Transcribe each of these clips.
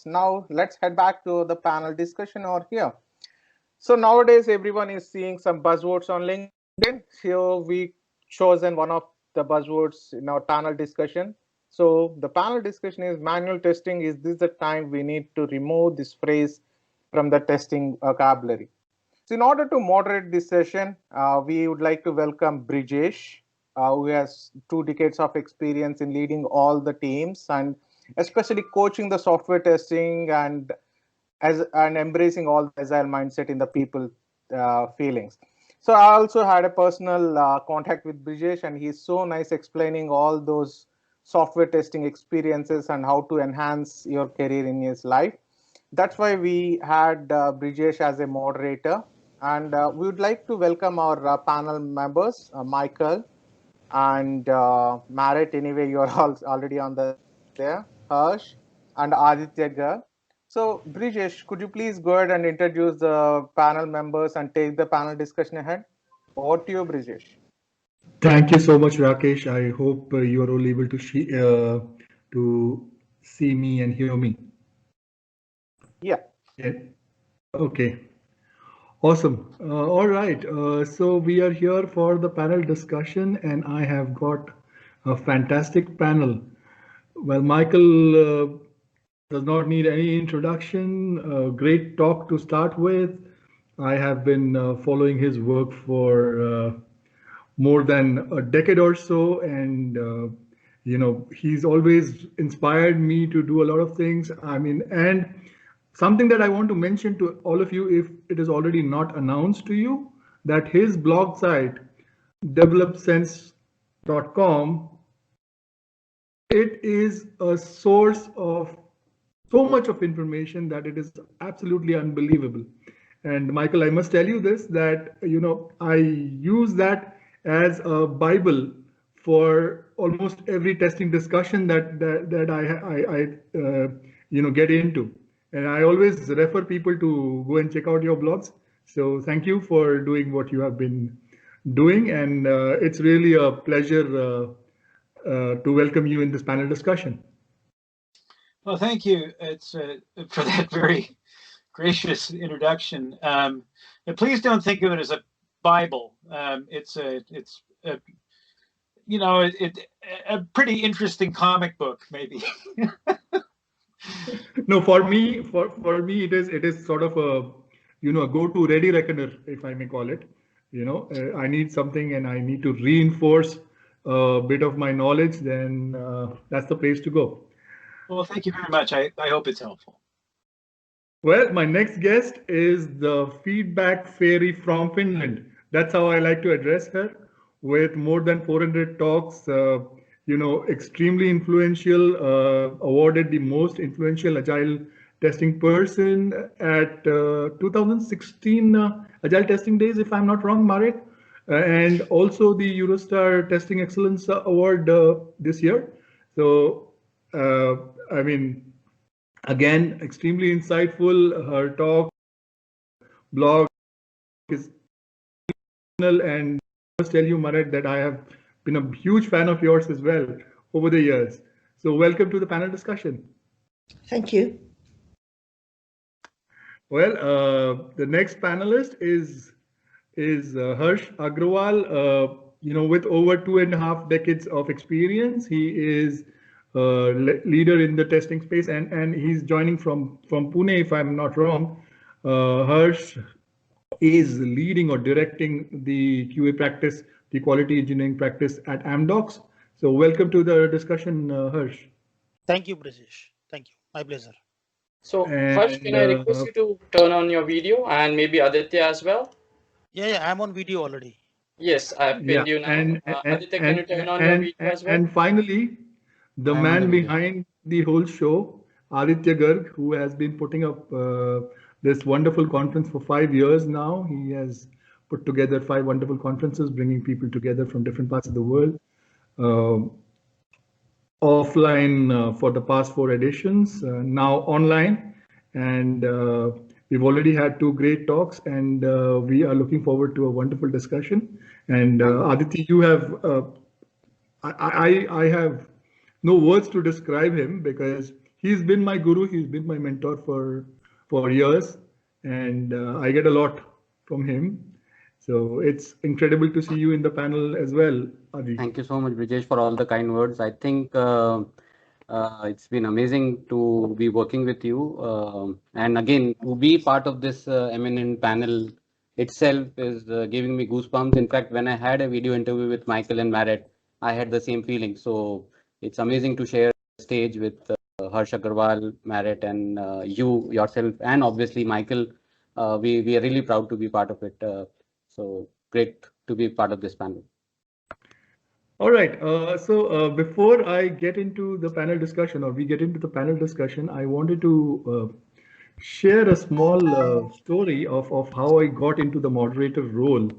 Now let's head back to the panel discussion over here. So nowadays everyone is seeing some buzzwords on LinkedIn. Here we chosen one of the buzzwords in our panel discussion. So the panel discussion is manual testing. Is this the time we need to remove this phrase from the testing vocabulary? So in order to moderate this session, we would like to welcome Brijesh, who has 2 decades of experience in leading all the teams and especially coaching the software testing and embracing all the agile mindset in the people feelings. So I also had a personal contact with Brijesh, and he's so nice explaining all those software testing experiences and how to enhance your career in his life. That's why we had Brijesh as a moderator, and we would like to welcome our panel members, Michael and Maaret. Anyway, you're all already on there, Harsh and Aditya Garg. So Brijesh, could you please go ahead and introduce the panel members and take the panel discussion ahead? Over to you, Brijesh. Thank you so much, Rakesh. I hope you are all able to see me and hear me. Yeah. Okay. Awesome. All right. So we are here for the panel discussion, and I have got a fantastic panel. Well, Michael does not need any introduction. Great talk to start with. I have been following his work for more than a decade or so, and you know, he's always inspired me to do a lot of things. I mean, and something that I want to mention to all of you, if it is already not announced to you, that his blog site, developsense.com, it is a source of so much of information that it is absolutely unbelievable. And Michael, I must tell you this, that, you know, I use that as a Bible for almost every testing discussion that I you know, get into. And I always refer people to go and check out your blogs. So thank you for doing what you have been doing. And it's really a pleasure to welcome you in this panel discussion. Well, thank you. It's for that very gracious introduction. And please don't think of it as a Bible. It's you know, a pretty interesting comic book, maybe. No, for me, it is sort of a, you know, a go-to ready reckoner, if I may call it. You know, I need something and I need to reinforce a bit of my knowledge, then that's the place to go. Well, thank you very much. I hope it's helpful. Well, my next guest is the feedback fairy from Finland. That's how I like to address her. With more than 400 talks, you know, extremely influential, awarded the most influential agile testing person at 2016 Agile Testing Days, if I'm not wrong, Maaret, and also the Eurostar Testing Excellence Award this year. So, I mean, again, extremely insightful. Her talk, blog is, and I must tell you, Maaret, that I have been a huge fan of yours as well over the years. So welcome to the panel discussion. Thank you. Well, the next panelist is Harsh Agrawal. You know, with over 2.5 decades of experience, he is a leader in the testing space, and he's joining from Pune, if I'm not wrong. Harsh is leading or directing the QA practice, the quality engineering practice at Amdocs. So welcome to the discussion, Harsh. Thank you, Brijesh. Thank you. My pleasure. So Harsh, can I request you to turn on your video and maybe Aditya as well? Yeah, I'm on video already. Yes, I've pinned you now. Aditya, can you turn on your video as well? And finally, the man behind the whole show, Aditya Garg, who has been putting up this wonderful conference for 5 years now. He has put together 5 wonderful conferences, bringing people together from different parts of the world. Offline for the past 4 editions, now online. And we've already had 2 great talks, and we are looking forward to a wonderful discussion. And Aditya, you have, I have no words to describe him, because he's been my guru. He's been my mentor for years, and I get a lot from him. So it's incredible to see you in the panel as well, Adi. Thank you so much, Brijesh, for all the kind words. I think it's been amazing to be working with you. And again, to be part of this eminent panel itself is giving me goosebumps. In fact, when I had a video interview with Michael and Maaret, I had the same feeling. So it's amazing to share the stage with Harsh Agrawal, Maaret, and you yourself, and obviously Michael. We are really proud to be part of it. So great to be part of this panel. All right. So before I get into the panel discussion, or we get into the panel discussion, I wanted to share a small story of how I got into the moderator role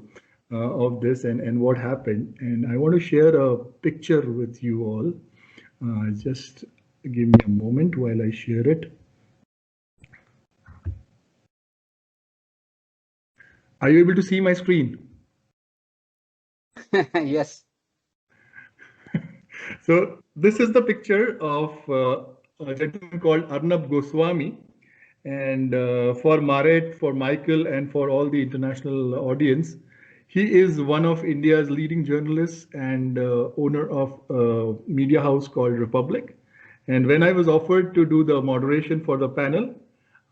of this and what happened. And I want to share a picture with you all. Just give me a moment while I share it. Are you able to see my screen? Yes. So this is the picture of a gentleman called Arnab Goswami. And for Maaret, for Michael, and for all the international audience, he is one of India's leading journalists and owner of a media house called Republic. And when I was offered to do the moderation for the panel,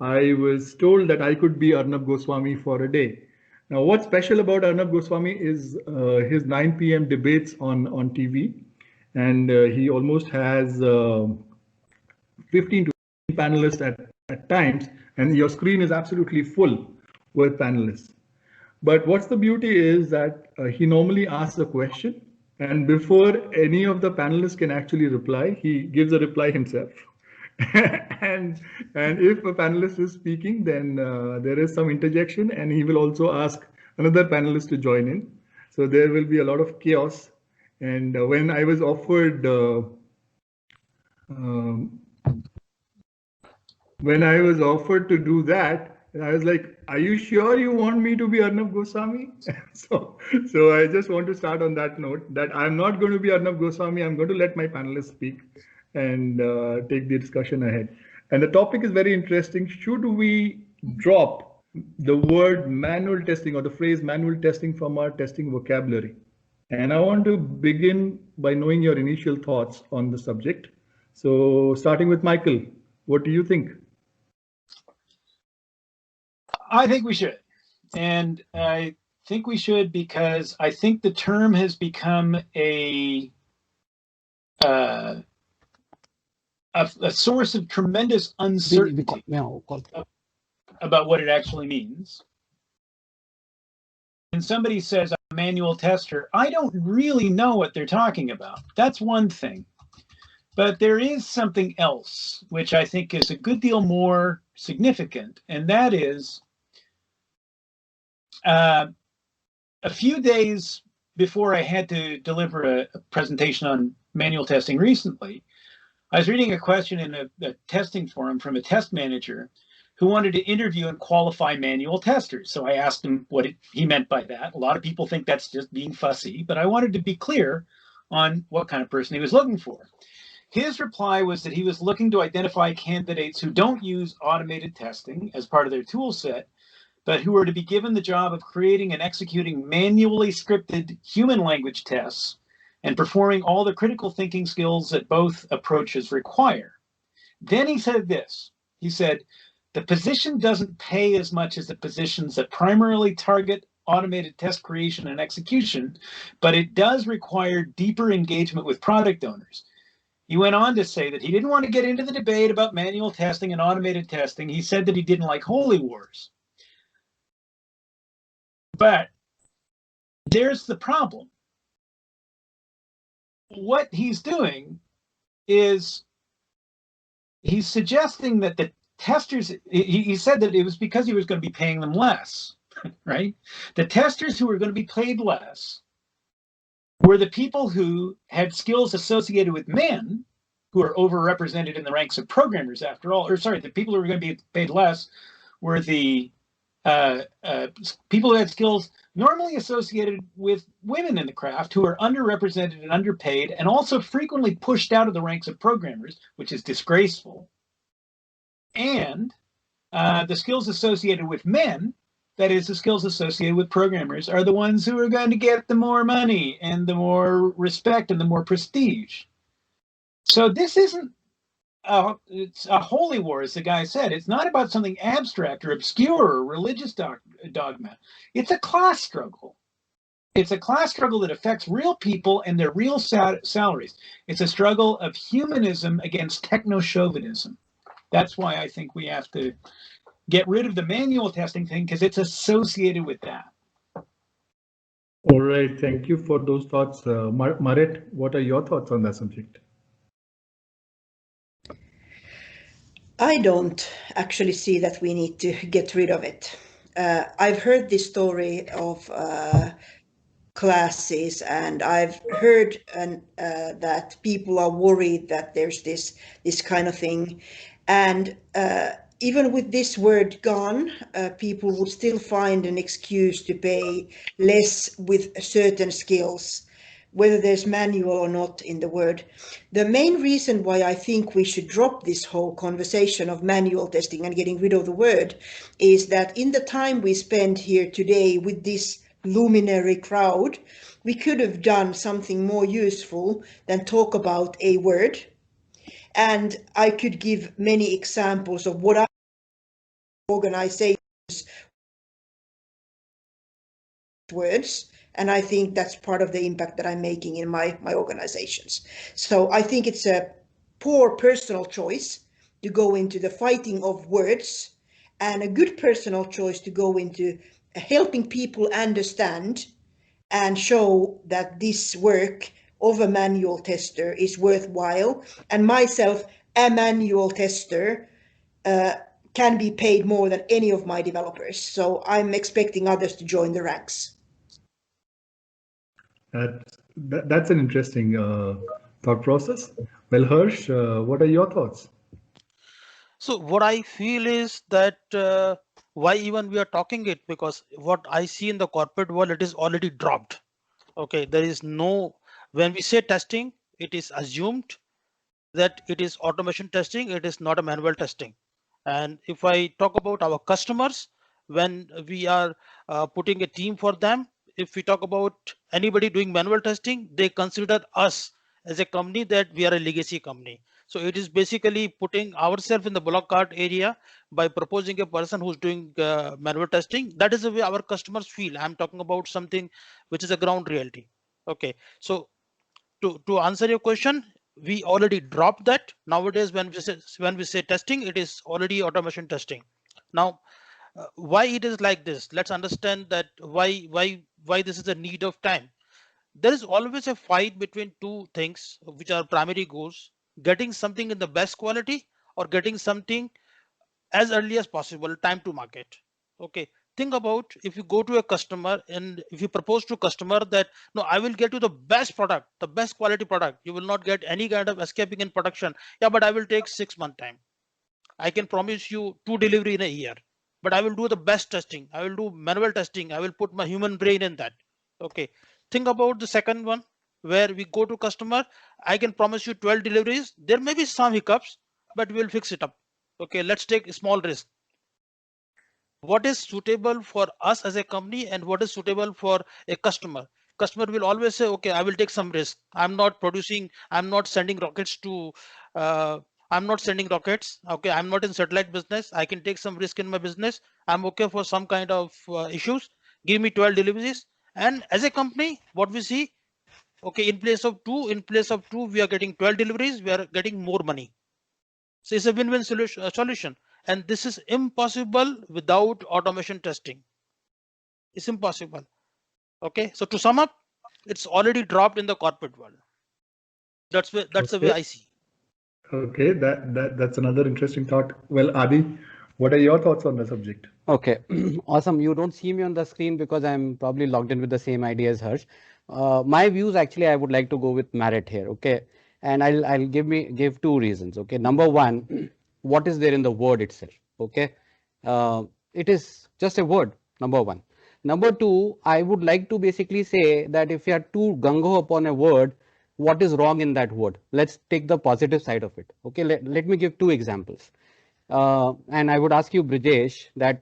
I was told that I could be Arnab Goswami for a day. Now, what's special about Arnab Goswami is his 9 p.m. debates on TV. And he almost has 15 to 20 panelists at times, and your screen is absolutely full with panelists. But what's the beauty is that he normally asks a question, and before any of the panelists can actually reply, he gives a reply himself. and if a panelist is speaking, then there is some interjection, and he will also ask another panelist to join in. So there will be a lot of chaos. And when I was offered to do that, I was like, "Are you sure you want me to be Arnab Goswami?" so I just want to start on that note that I'm not going to be Arnab Goswami. I'm going to let my panelists speak and take the discussion ahead. And the topic is very interesting. Should we drop the word manual testing or the phrase manual testing from our testing vocabulary? And I want to begin by knowing your initial thoughts on the subject. So starting with Michael, what do you think? I think we should. And I think we should because I think the term has become a source of tremendous uncertainty about what it actually means. When somebody says I'm a manual tester, I don't really know what they're talking about. That's one thing. But there is something else, which I think is a good deal more significant, and that is a few days before I had to deliver a presentation on manual testing recently, I was reading a question in a testing forum from a test manager who wanted to interview and qualify manual testers. So I asked him what he meant by that. A lot of people think that's just being fussy, but I wanted to be clear on what kind of person he was looking for. His reply was that he was looking to identify candidates who don't use automated testing as part of their tool set, but who are to be given the job of creating and executing manually scripted human language tests and performing all the critical thinking skills that both approaches require. Then he said this, he said, the position doesn't pay as much as the positions that primarily target automated test creation and execution, but it does require deeper engagement with product owners. He went on to say that he didn't want to get into the debate about manual testing and automated testing. He said that he didn't like holy wars. But there's the problem. What he's doing is he's suggesting that the testers, he said that it was because he was going to be paying them less, right? The testers who were going to be paid less were the people who had skills associated with men who are overrepresented in the ranks of programmers after all, or sorry, the people who were going to be paid less were the people who had skills normally associated with women in the craft who are underrepresented and underpaid and also frequently pushed out of the ranks of programmers, which is disgraceful. and the skills associated with men, that is, the skills associated with programmers, are the ones who are going to get the more money and the more respect and the more prestige. So this isn't it's a holy war, as the guy said. It's not about something abstract or obscure or religious dogma. It's a class struggle. It's a class struggle that affects real people and their real salaries. It's a struggle of humanism against techno-chauvinism. That's why I think we have to get rid of the manual testing thing, because it's associated with that. All right, thank you for those thoughts. Maaret, what are your thoughts on that subject? I don't actually see that we need to get rid of it. I've heard this story of classes, and I've heard that people are worried that there's this kind of thing. And even with this word gone, people would still find an excuse to pay less with certain skills, whether there's manual or not in the word. The main reason why I think we should drop this whole conversation of manual testing and getting rid of the word is that in the time we spend here today with this luminary crowd, we could have done something more useful than talk about a word. And I could give many examples of what organizations words, and I think that's part of the impact that I'm making in my organizations. So I think it's a poor personal choice to go into the fighting of words, and a good personal choice to go into helping people understand and show that this work of a manual tester is worthwhile, and myself, a manual tester, can be paid more than any of my developers. So I'm expecting others to join the ranks. That's an interesting thought process. Well, Harsh, what are your thoughts? So what I feel is that why even we are talking it, because what I see in the corporate world, it is already dropped. Okay, there is no, when we say testing, it is assumed that it is automation testing, it is not a manual testing. And if I talk about our customers, when we are putting a team for them, if we talk about anybody doing manual testing, they consider us as a company that we are a legacy company. So it is basically putting ourselves in the block cart area by proposing a person who's doing manual testing. That is the way our customers feel. I'm talking about something which is a ground reality. Okay, so to answer your question, we already dropped that. Nowadays, when we say testing, it is already automation testing. Now, why it is like this? Let's understand that why this is a need of time. There is always a fight between two things which are primary goals: getting something in the best quality or getting something as early as possible, time to market. Okay, think about if you go to a customer and if you propose to customer that no, I will get you the best product, the best quality product, you will not get any kind of escaping in production. Yeah, but I will take 6 month time. I can promise you 2 delivery in a year, but I will do the best testing. I will do manual testing. I will put my human brain in that. Okay, think about the second one where we go to customer. I can promise you 12 deliveries. There may be some hiccups, but we'll fix it up. Okay, let's take a small risk. What is suitable for us as a company and what is suitable for a customer? Customer will always say, okay, I will take some risk. I'm not producing, I'm not sending rockets to, I'm not sending rockets. Okay, I'm not in satellite business. I can take some risk in my business. I'm okay for some kind of issues. Give me 12 deliveries. And as a company, what we see, okay, in place of two, we are getting 12 deliveries. We are getting more money. So it's a win-win solution. And this is impossible without automation testing. It's impossible. Okay, so to sum up, it's already dropped in the corporate world. That's the way I see. Okay, that's another interesting thought. Well, Adi, what are your thoughts on the subject? Okay, awesome. You don't see me on the screen because I'm probably logged in with the same idea as Harsh. My views, actually, I would like to go with Maaret here. Okay, and I'll give two reasons. Okay, number one, what is there in the word itself? Okay, it is just a word. Number one. Number two, I would like to basically say that if you are too gung-ho upon a word, what is wrong in that word? Let's take the positive side of it. Okay, let me give two examples. And I would ask you, Brijesh, that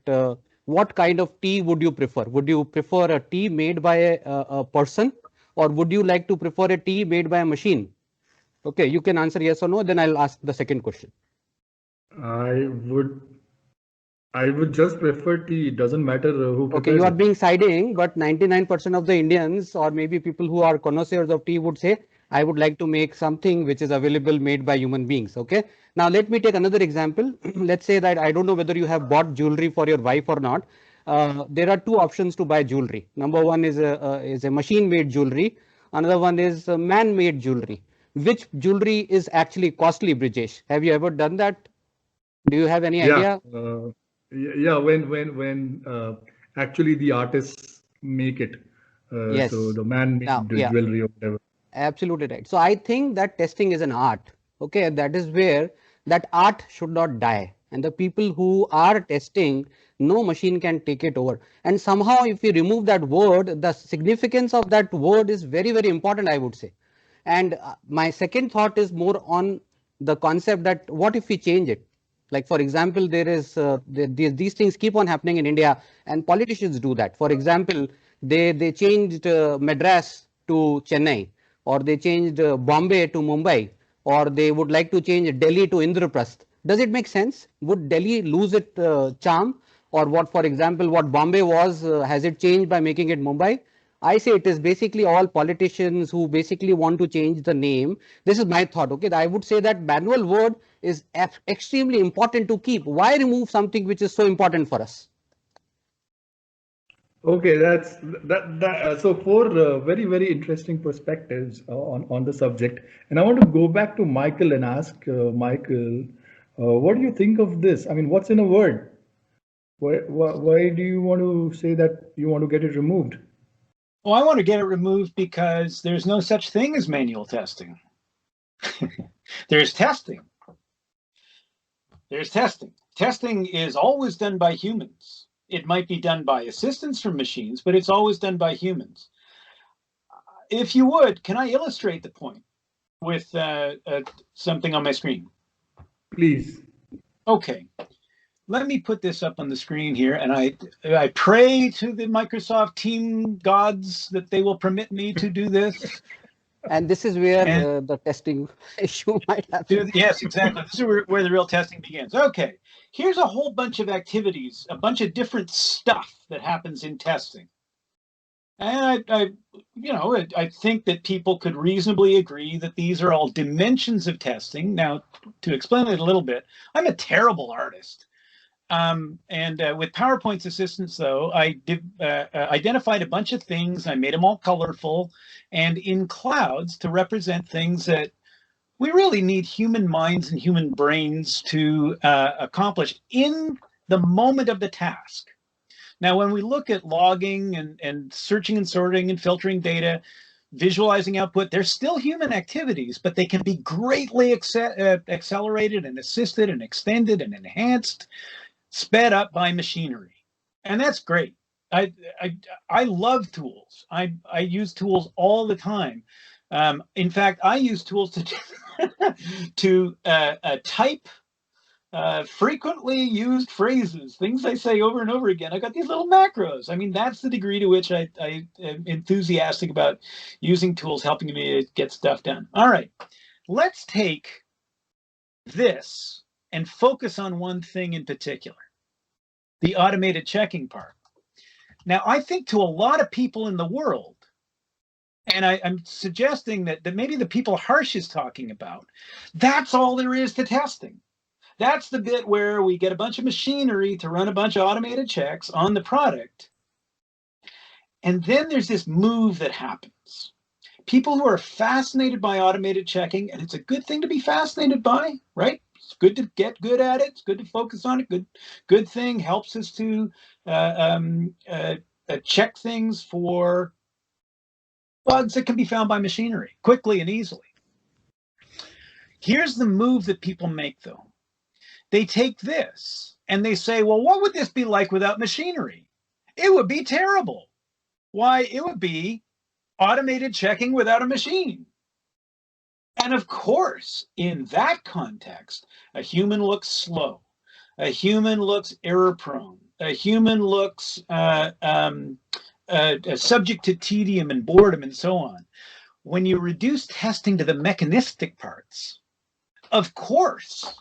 what kind of tea would you prefer? Would you prefer a tea made by a person, or would you like to prefer a tea made by a machine? Okay, you can answer yes or no, then I'll ask the second question. I would just prefer tea. It doesn't matter who Okay, prepares you are it. being siding, but 99% of the Indians, or maybe people who are connoisseurs of tea, would say, I would like to make something which is available made by human beings. Okay. Now, let me take another example. Let's say that I don't know whether you have bought jewelry for your wife or not. There are two options to buy jewelry. Number one is a machine-made jewelry. Another one is man-made jewelry. Which jewelry is actually costly, Brijesh? Have you ever done that? Do you have any Yeah, idea? yeah. When actually the artists make it, so Yes. the Now, man-made yeah. jewelry or whatever. Absolutely right. So I think that testing is an art. Okay, that is where that art should not die. And the people who are testing, no machine can take it over. And somehow, if we remove that word, the significance of that word is very, very important, I would say. And my second thought is more on the concept that what if we change it? Like, for example, there is these things keep on happening in India, and politicians do that. For example, they changed Madras to Chennai, or they changed Bombay to Mumbai, or they would like to change Delhi to Indraprasth. Does it make sense? Would Delhi lose its charm? Or what, for example, what Bombay was, has it changed by making it Mumbai? I say it is basically all politicians who basically want to change the name. This is my thought. Okay, I would say that manual word is extremely important to keep. Why remove something which is so important for us? Okay, that's that. So four very interesting perspectives on the subject, and I want to go back to Michael and ask Michael, what do you think of this? I mean, what's in a word? Why do you want to say that you want to get it removed? Well, I want to get it removed because there's no such thing as manual testing. There's testing. There's testing. Testing is always done by humans. It might be done by assistance from machines, but it's always done by humans. If you would, can I illustrate the point with something on my screen? Please. Okay. Let me put this up on the screen here, and I pray to the Microsoft team gods that they will permit me to do this. And this is where the testing issue might happen. Yes, exactly. This is where the real testing begins. Okay, here's a whole bunch of activities, a bunch of different stuff that happens in testing. And I think that people could reasonably agree that these are all dimensions of testing. Now, to explain it a little bit, I'm a terrible artist. With PowerPoint's assistance, though, I identified a bunch of things. I made them all colorful and in clouds to represent things that we really need human minds and human brains to accomplish in the moment of the task. Now, when we look at logging and searching and sorting and filtering data, visualizing output, they're still human activities, but they can be greatly accelerated and assisted and extended and enhanced, sped up by machinery. And that's great. I love tools. I use tools all the time. In fact, I use tools to type frequently used phrases, things I say over and over again. I got these little macros. I mean, that's the degree to which I am enthusiastic about using tools, helping me to get stuff done. All right, let's take this and focus on one thing in particular, the automated checking part. Now, I think to a lot of people in the world, and I'm suggesting that maybe the people Harsh is talking about, that's all there is to testing. That's the bit where we get a bunch of machinery to run a bunch of automated checks on the product. And then there's this move that happens. People who are fascinated by automated checking, and it's a good thing to be fascinated by, right? It's good to get good at it. It's good to focus on it. Good thing, helps us to check things for bugs that can be found by machinery quickly and easily. Here's the move that people make, though. They take this and they say, well, what would this be like without machinery? It would be terrible. Why? It would be automated checking without a machine. And of course, in that context, a human looks slow. A human looks error prone. A human looks subject to tedium and boredom and so on. When you reduce testing to the mechanistic parts, of course,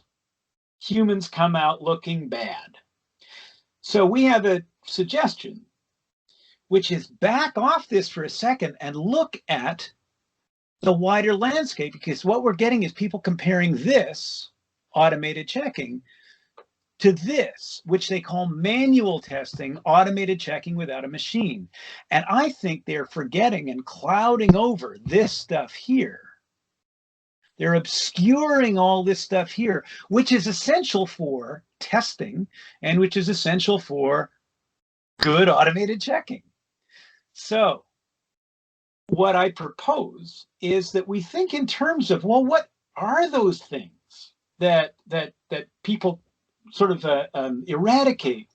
humans come out looking bad. So we have a suggestion, which is back off this for a second and look at the wider landscape, because what we're getting is people comparing this automated checking to this, which they call manual testing, automated checking without a machine. And I think they're forgetting and clouding over this stuff here. They're obscuring all this stuff here, which is essential for testing and which is essential for good automated checking. So what I propose is that we think in terms of, well, what are those things that people sort of eradicate?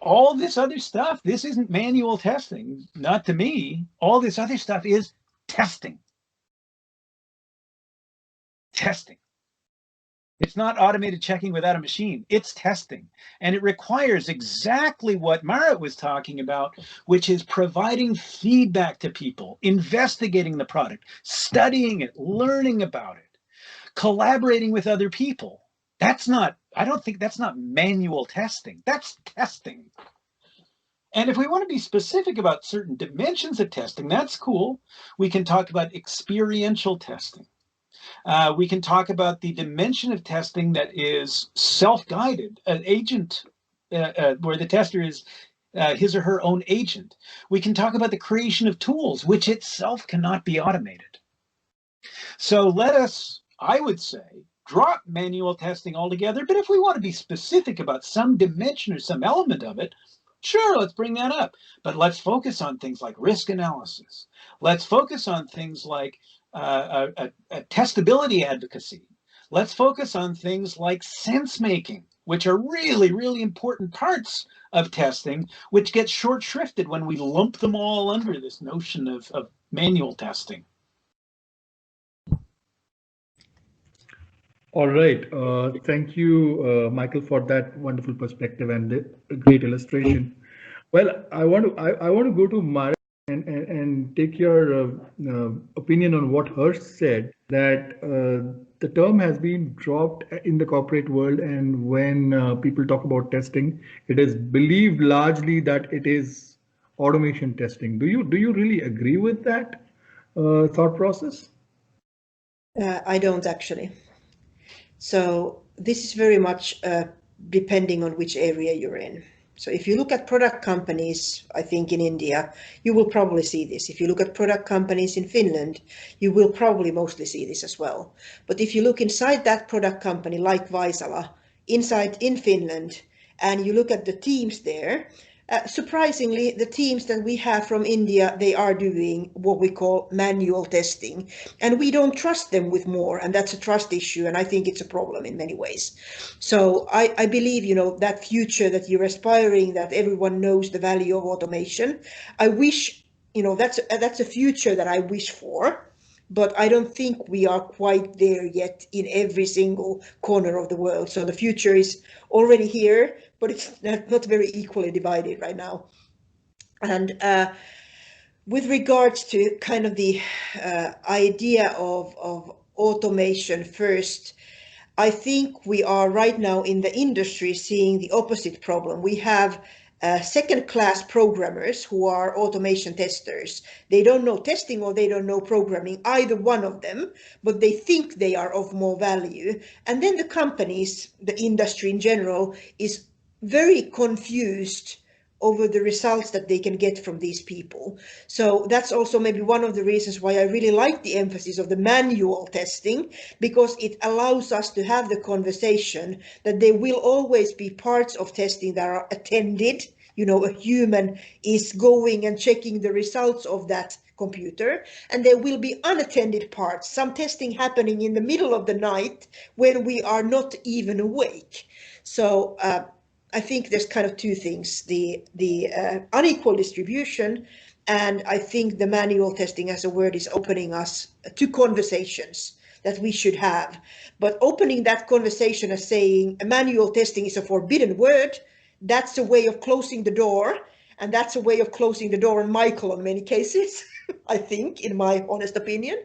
All this other stuff, this isn't manual testing, not to me. All this other stuff is testing. Testing. It's not automated checking without a machine. It's testing. And it requires exactly what Maaret was talking about, which is providing feedback to people, investigating the product, studying it, learning about it, collaborating with other people. That's not, I don't think that's not manual testing. That's testing. And if we want to be specific about certain dimensions of testing, that's cool. We can talk about experiential testing. We can talk about the dimension of testing that is self-guided, an agent, where the tester is his or her own agent. We can talk about the creation of tools, which itself cannot be automated. So let us, I would say, drop manual testing altogether. But if we want to be specific about some dimension or some element of it, sure, let's bring that up. But let's focus on things like risk analysis. Let's focus on things like testability advocacy. Let's focus on things like sense making, which are really, really important parts of testing, which get short shrifted when we lump them all under this notion of manual testing. All right. Thank you, Michael, for that wonderful perspective and the great illustration. Well, I want to go to Maaret and take your opinion on what Harsh said, that the term has been dropped in the corporate world, and when people talk about testing, it is believed largely that it is automation testing. Do you really agree with that thought process? I don't actually. So this is very much depending on which area you're in. So if you look at product companies, I think in India, you will probably see this. If you look at product companies in Finland, you will probably mostly see this as well. But if you look inside that product company, like Vaisala, inside in Finland, and you look at the teams there, surprisingly, the teams that we have from India, they are doing what we call manual testing, and we don't trust them with more, and that's a trust issue, and I think it's a problem in many ways. So I believe, that future that you're aspiring, that everyone knows the value of automation. I wish, that's a future that I wish for, but I don't think we are quite there yet in every single corner of the world. So the future is already here, but it's not very equally divided right now. And with regards to kind of the idea of automation first, I think we are right now in the industry seeing the opposite problem. We have second-class programmers who are automation testers. They don't know testing or they don't know programming, either one of them, but they think they are of more value. And then the companies, the industry in general, is very confused over the results that they can get from these people. So that's also maybe one of the reasons why I really like the emphasis of the manual testing, because it allows us to have the conversation that there will always be parts of testing that are attended. A human is going and checking the results of that computer, and there will be unattended parts, some testing happening in the middle of the night when we are not even awake. So I think there's kind of two things, the unequal distribution, and I think the manual testing as a word is opening us to conversations that we should have. But opening that conversation as saying manual testing is a forbidden word, that's a way of closing the door. And that's a way of closing the door on Michael in many cases, I think, in my honest opinion.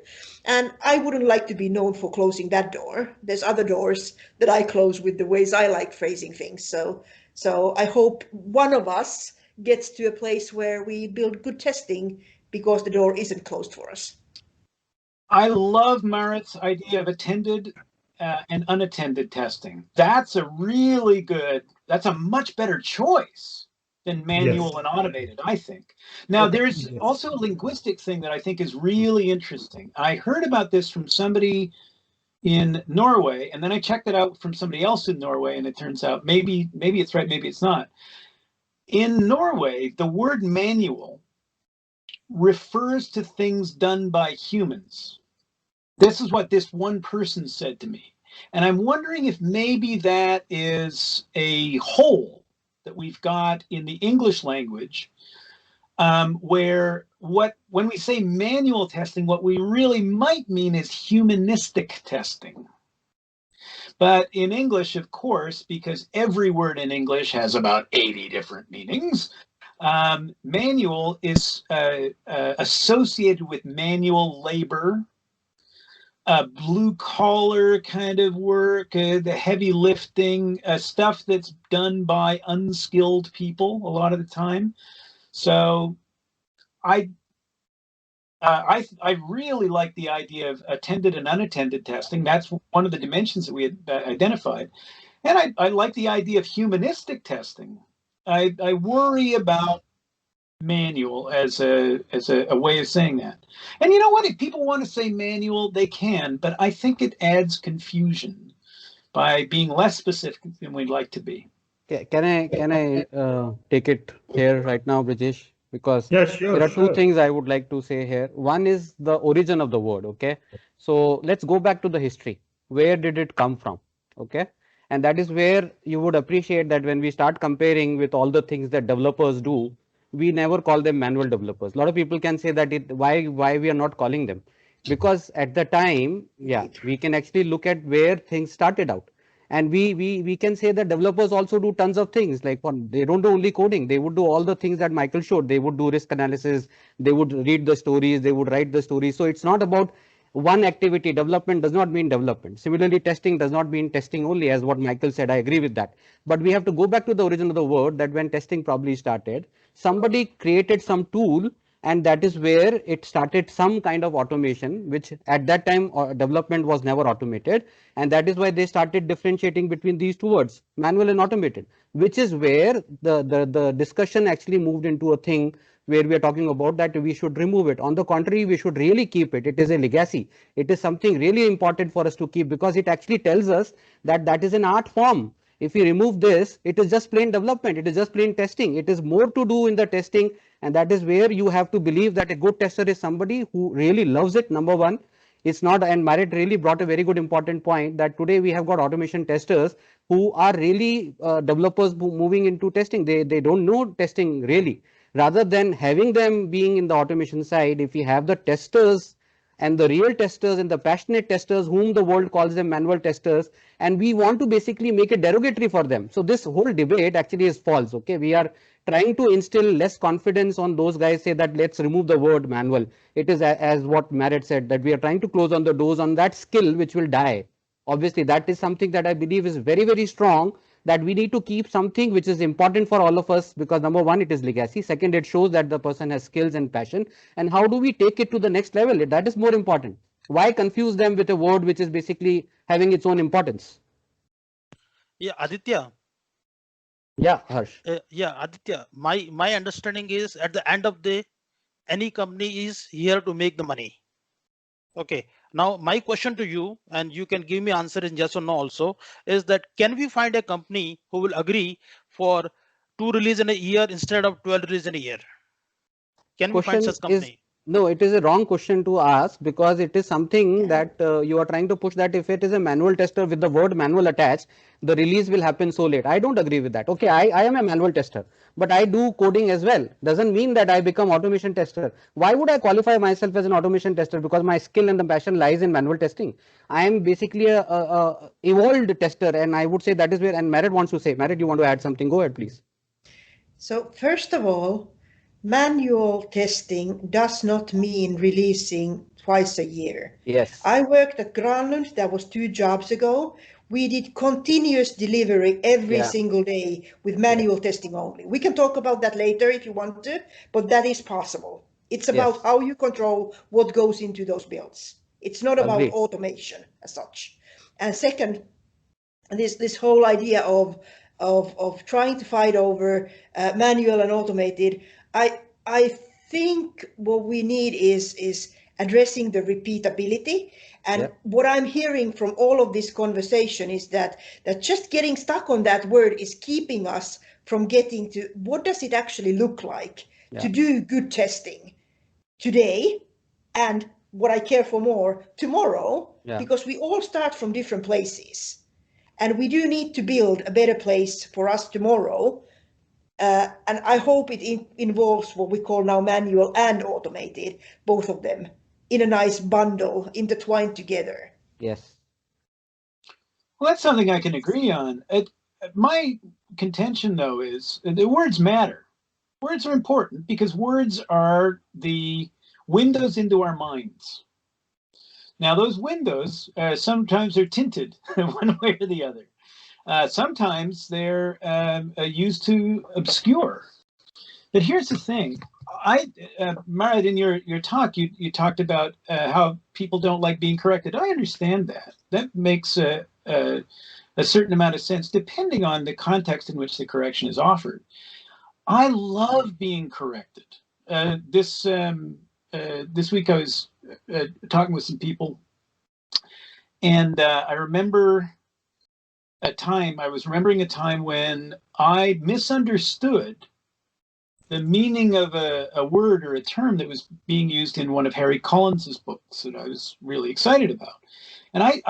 And I wouldn't like to be known for closing that door. There's other doors that I close with the ways I like phrasing things. So I hope one of us gets to a place where we build good testing because the door isn't closed for us. I love Maaret's idea of attended and unattended testing. That's a really good, that's a much better choice than manual and automated, I think. Now, there's also a linguistic thing that I think is really interesting. I heard about this from somebody in Norway, and then I checked it out from somebody else in Norway, and it turns out maybe it's right, maybe it's not. In Norway, the word manual refers to things done by humans. This is what this one person said to me. And I'm wondering if maybe that is a hole that we've got in the English language, where when we say manual testing, what we really might mean is humanistic testing. But in English, of course, because every word in English has about 80 different meanings, manual is associated with manual labor, blue collar kind of work, the heavy lifting, stuff that's done by unskilled people a lot of the time. So I really like the idea of attended and unattended testing. That's one of the dimensions that we had identified. And I like the idea of humanistic testing. I worry about manual as a way of saying that. And you know what? If people want to say manual, they can, but I think it adds confusion by being less specific than we'd like to be. Can I take it here right now, Brijesh? Because Yeah, sure, there are two sure. things I would like to say here. One is the origin of the word. Okay, so let's go back to the history. Where did it come from? Okay, and that is where you would appreciate that when we start comparing with all the things that developers do, we never call them manual developers. A lot of people can say that why we are not calling them, because at the time, yeah, we can actually look at where things started out. And we can say that developers also do tons of things. Like they don't do only coding, they would do all the things that Michael showed. They would do risk analysis, they would read the stories, they would write the stories. So it's not about one activity. Development does not mean development. Similarly, testing does not mean testing only, as what Michael said. I agree with that. But we have to go back to the origin of the word, that when testing probably started, somebody created some tool, and that is where it started some kind of automation, which at that time development was never automated. And that is why they started differentiating between these two words, manual and automated, which is where the discussion actually moved into a thing where we are talking about that we should remove it. On the contrary, we should really keep it. It is a legacy. It is something really important for us to keep, because it actually tells us that that is an art form. If we remove this, it is just plain development. It is just plain testing. It is more to do in the testing. And that is where you have to believe that a good tester is somebody who really loves it. Number one, it's not, and Maaret really brought a very good important point, that today we have got automation testers who are really developers moving into testing. They don't know testing really. Rather than having them being in the automation side, if we have the testers and the real testers and the passionate testers, whom the world calls them manual testers, and we want to basically make it derogatory for them. So this whole debate actually is false. Okay, we are trying to instill less confidence on those guys, say that let's remove the word manual. It is as what Maaret said, that we are trying to close on the doors on that skill which will die. Obviously, that is something that I believe is very, very strong, that we need to keep something which is important for all of us, because number one, it is legacy. Second, it shows that the person has skills and passion. And how do we take it to the next level? That is more important. Why confuse them with a word which is basically having its own importance? Yeah, Aditya. Yeah, Harsh. Yeah, Aditya. My understanding is, at the end of the day, any company is here to make the money. Okay. Now, my question to you, and you can give me answer in yes or no also, is that can we find a company who will agree for 2 releases in a year instead of 12 releases in a year? Can we find such company? No, it is a wrong question to ask, because it is something that you are trying to push, that if it is a manual tester with the word manual attached, the release will happen so late. I don't agree with that. Okay, I am a manual tester, but I do coding as well. Doesn't mean that I become automation tester. Why would I qualify myself as an automation tester? Because my skill and the passion lies in manual testing. I am basically a evolved tester, and I would say that is where, and Maaret wants to say, Maaret, you want to add something? Go ahead, please. So first of all, manual testing does not mean releasing twice a year. Yes. I worked at Granlund, that was 2 jobs ago. We did continuous delivery every single day with manual testing only. We can talk about that later if you want to, but that is possible. It's about how you control what goes into those builds. It's not about automation as such. And second, this whole idea of trying to fight over manual and automated, I think what we need is addressing the repeatability. And what I'm hearing from all of this conversation is that just getting stuck on that word is keeping us from getting to what does it actually look like to do good testing today, and what I care for more tomorrow, because we all start from different places. And we do need to build a better place for us tomorrow. And I hope it involves what we call now manual and automated, both of them, in a nice bundle, intertwined together. Yes. Well, that's something I can agree on. My contention, though, is the words matter. Words are important because words are the windows into our minds. Now, those windows sometimes are tinted one way or the other. Sometimes they're used to obscure. But here's the thing. Maaret, in your talk, you talked about how people don't like being corrected. I understand that. That makes a certain amount of sense, depending on the context in which the correction is offered. I love being corrected. This week I was talking with some people, and I was remembering a time when I misunderstood the meaning of a word or a term that was being used in one of Harry Collins's books that I was really excited about. And I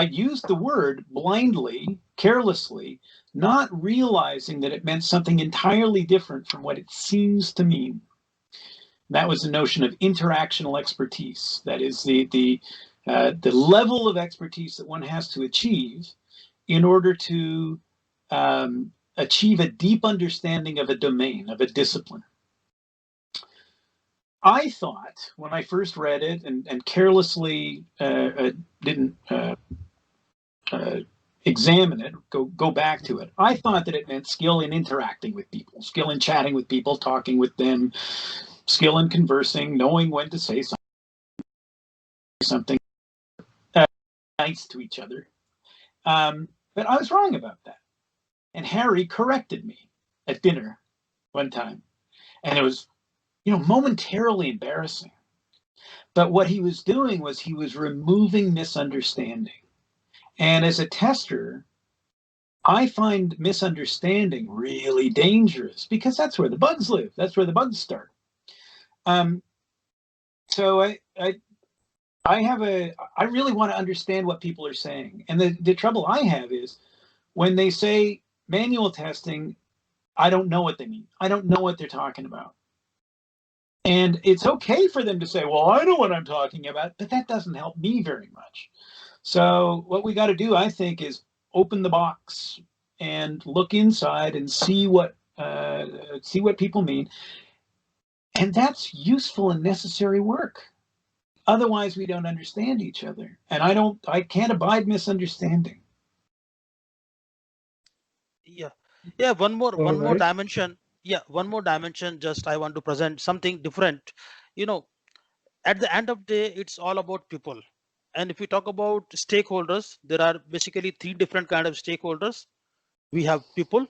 used the word blindly, carelessly, not realizing that it meant something entirely different from what it seems to mean. That was the notion of interactional expertise. That is the level of expertise that one has to achieve in order to achieve a deep understanding of a domain, of a discipline. I thought when I first read it and carelessly didn't examine it, go back to it, I thought that it meant skill in interacting with people, skill in chatting with people, talking with them, skill in conversing, knowing when to say something nice to each other. But I was wrong about that. And Harry corrected me at dinner one time. And it was, momentarily embarrassing. But what he was doing was he was removing misunderstanding. And as a tester, I find misunderstanding really dangerous because that's where the bugs live. That's where the bugs start. So I really want to understand what people are saying. And the trouble I have is when they say manual testing, I don't know what they mean. I don't know what they're talking about. And it's okay for them to say, well, I know what I'm talking about, but that doesn't help me very much. So what we got to do, I think, is open the box and look inside and see what people mean. And that's useful and necessary work. Otherwise, we don't understand each other. And I can't abide misunderstanding. Yeah. One more dimension. Yeah, one more dimension. Just I want to present something different. At the end of the day, it's all about people. And if we talk about stakeholders, there are basically 3 different kinds of stakeholders. We have people,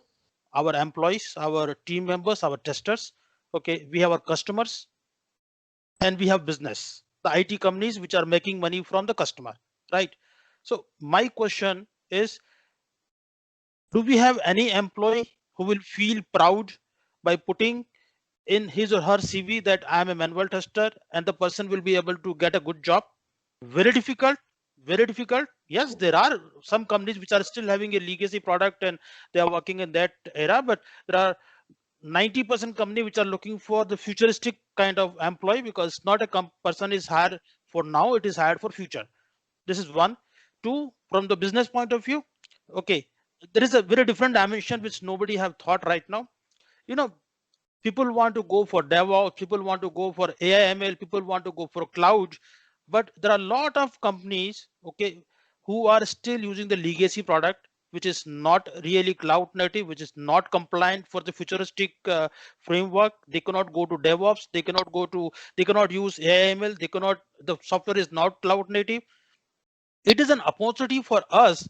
our employees, our team members, our testers. Okay, we have our customers, and we have business, the IT companies which are making money from the customer, right? So my question is, do we have any employee who will feel proud by putting in his or her CV that I'm a manual tester, and the person will be able to get a good job? Very difficult, very difficult. Yes, there are some companies which are still having a legacy product and they are working in that era, but there are 90% company which are looking for the futuristic kind of employee, because not a person is hired for now, it is hired for future. This is one. Two, from the business point of view, okay, there is a very different dimension which nobody have thought right now. You know, people want to go for DevOps, people want to go for AI ML, people want to go for cloud, but there are a lot of companies, okay, who are still using the legacy product, which is not really cloud native, which is not compliant for the futuristic framework. They cannot go to DevOps, they cannot use AI ML, the software is not cloud native. It is an opportunity for us,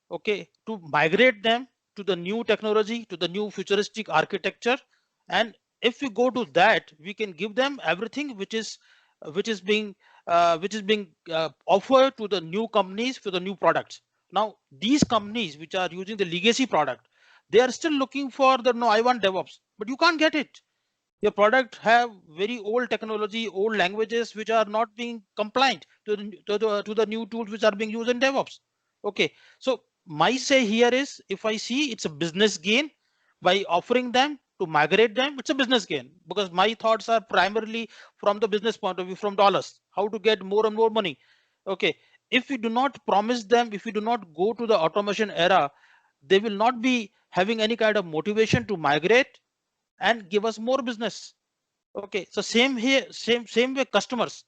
okay, to migrate them to the new technology, to the new futuristic architecture. And if we go to that, we can give them everything which is being offered to the new companies for the new products. Now these companies which are using the legacy product, they are still looking for the, no, I want DevOps, but you can't get it. Your product have very old technology, old languages which are not being compliant to the new tools which are being used in DevOps. Okay, so my say here is, if I see it's a business gain by offering them to migrate them, it's a business gain, because my thoughts are primarily from the business point of view, from dollars, how to get more and more money. Okay, if we do not promise them, if we do not go to the automation era, they will not be having any kind of motivation to migrate and give us more business. Okay, so same here, same way customers,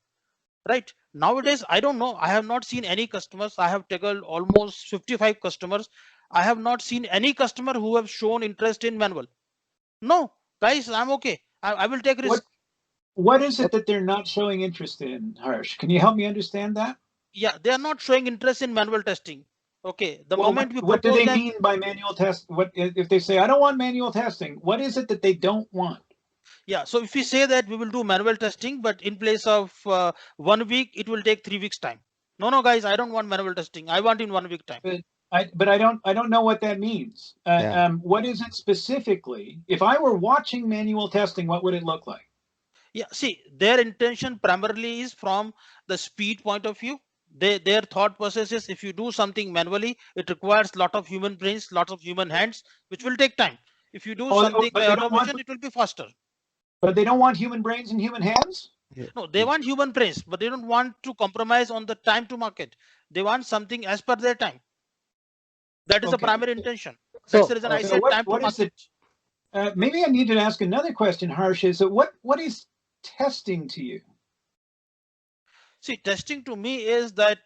right? Nowadays, I don't know, I have not seen any customers. I have taken almost 55 customers. I have not seen any customer who have shown interest in manual. No, guys, I'm okay. I will take risk. What is it that they're not showing interest in, Harsh? Can you help me understand that? Yeah, they are not showing interest in manual testing. Okay, the well, moment we what do they mean by manual test? What if they say, I don't want manual testing? What is it that they don't want? Yeah, so if we say that we will do manual testing, but in place of 1 week, it will take 3 weeks time. No, guys, I don't want manual testing. I want in 1 week time. But I don't know what that means. What is it specifically? If I were watching manual testing, what would it look like? Yeah, see, their intention primarily is from the speed point of view. Their thought process is, if you do something manually, it requires a lot of human brains, lots of human hands, which will take time. If you do something by automation, it will be faster. But they don't want human brains and human hands? No, they want human brains, but they don't want to compromise on the time to market. They want something as per their time. That is the primary intention. That's the reason I said time to market. Maybe I need to ask another question, Harsh, is that what is testing to you? See, testing to me is that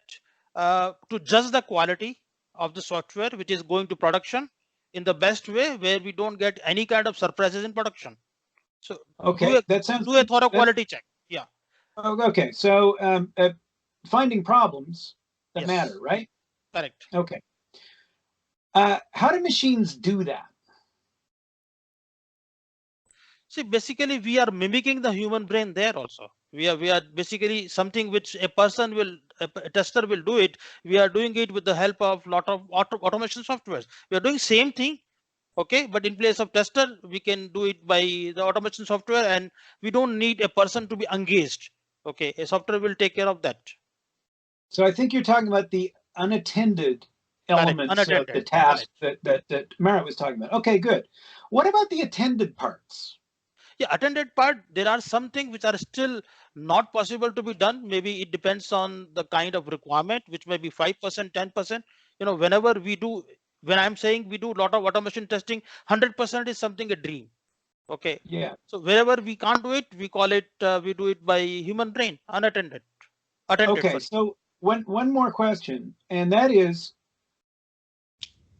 to judge the quality of the software which is going to production in the best way, where we don't get any kind of surprises in production. So okay, do a thorough quality check. Yeah. Okay, so finding problems that matter, right? Correct. Okay. How do machines do that? See, basically, we are mimicking the human brain there also. We are basically something which a tester will do it. We are doing it with the help of lot of automation softwares. We are doing same thing, okay, but in place of tester, we can do it by the automation software, and we don't need a person to be engaged. Okay, a software will take care of that. So I think you're talking about the unattended elements of the task that Maaret was talking about. Okay, good. What about the attended parts? Yeah, attended part, there are some things which are still not possible to be done. Maybe it depends on the kind of requirement, which may be 5%, 10%. You know, whenever we do, when I'm saying we do a lot of automation testing, 100% is something a dream. Okay. Yeah. So wherever we can't do it, we call it, we do it by human brain, unattended. Okay, so one more question, and that is,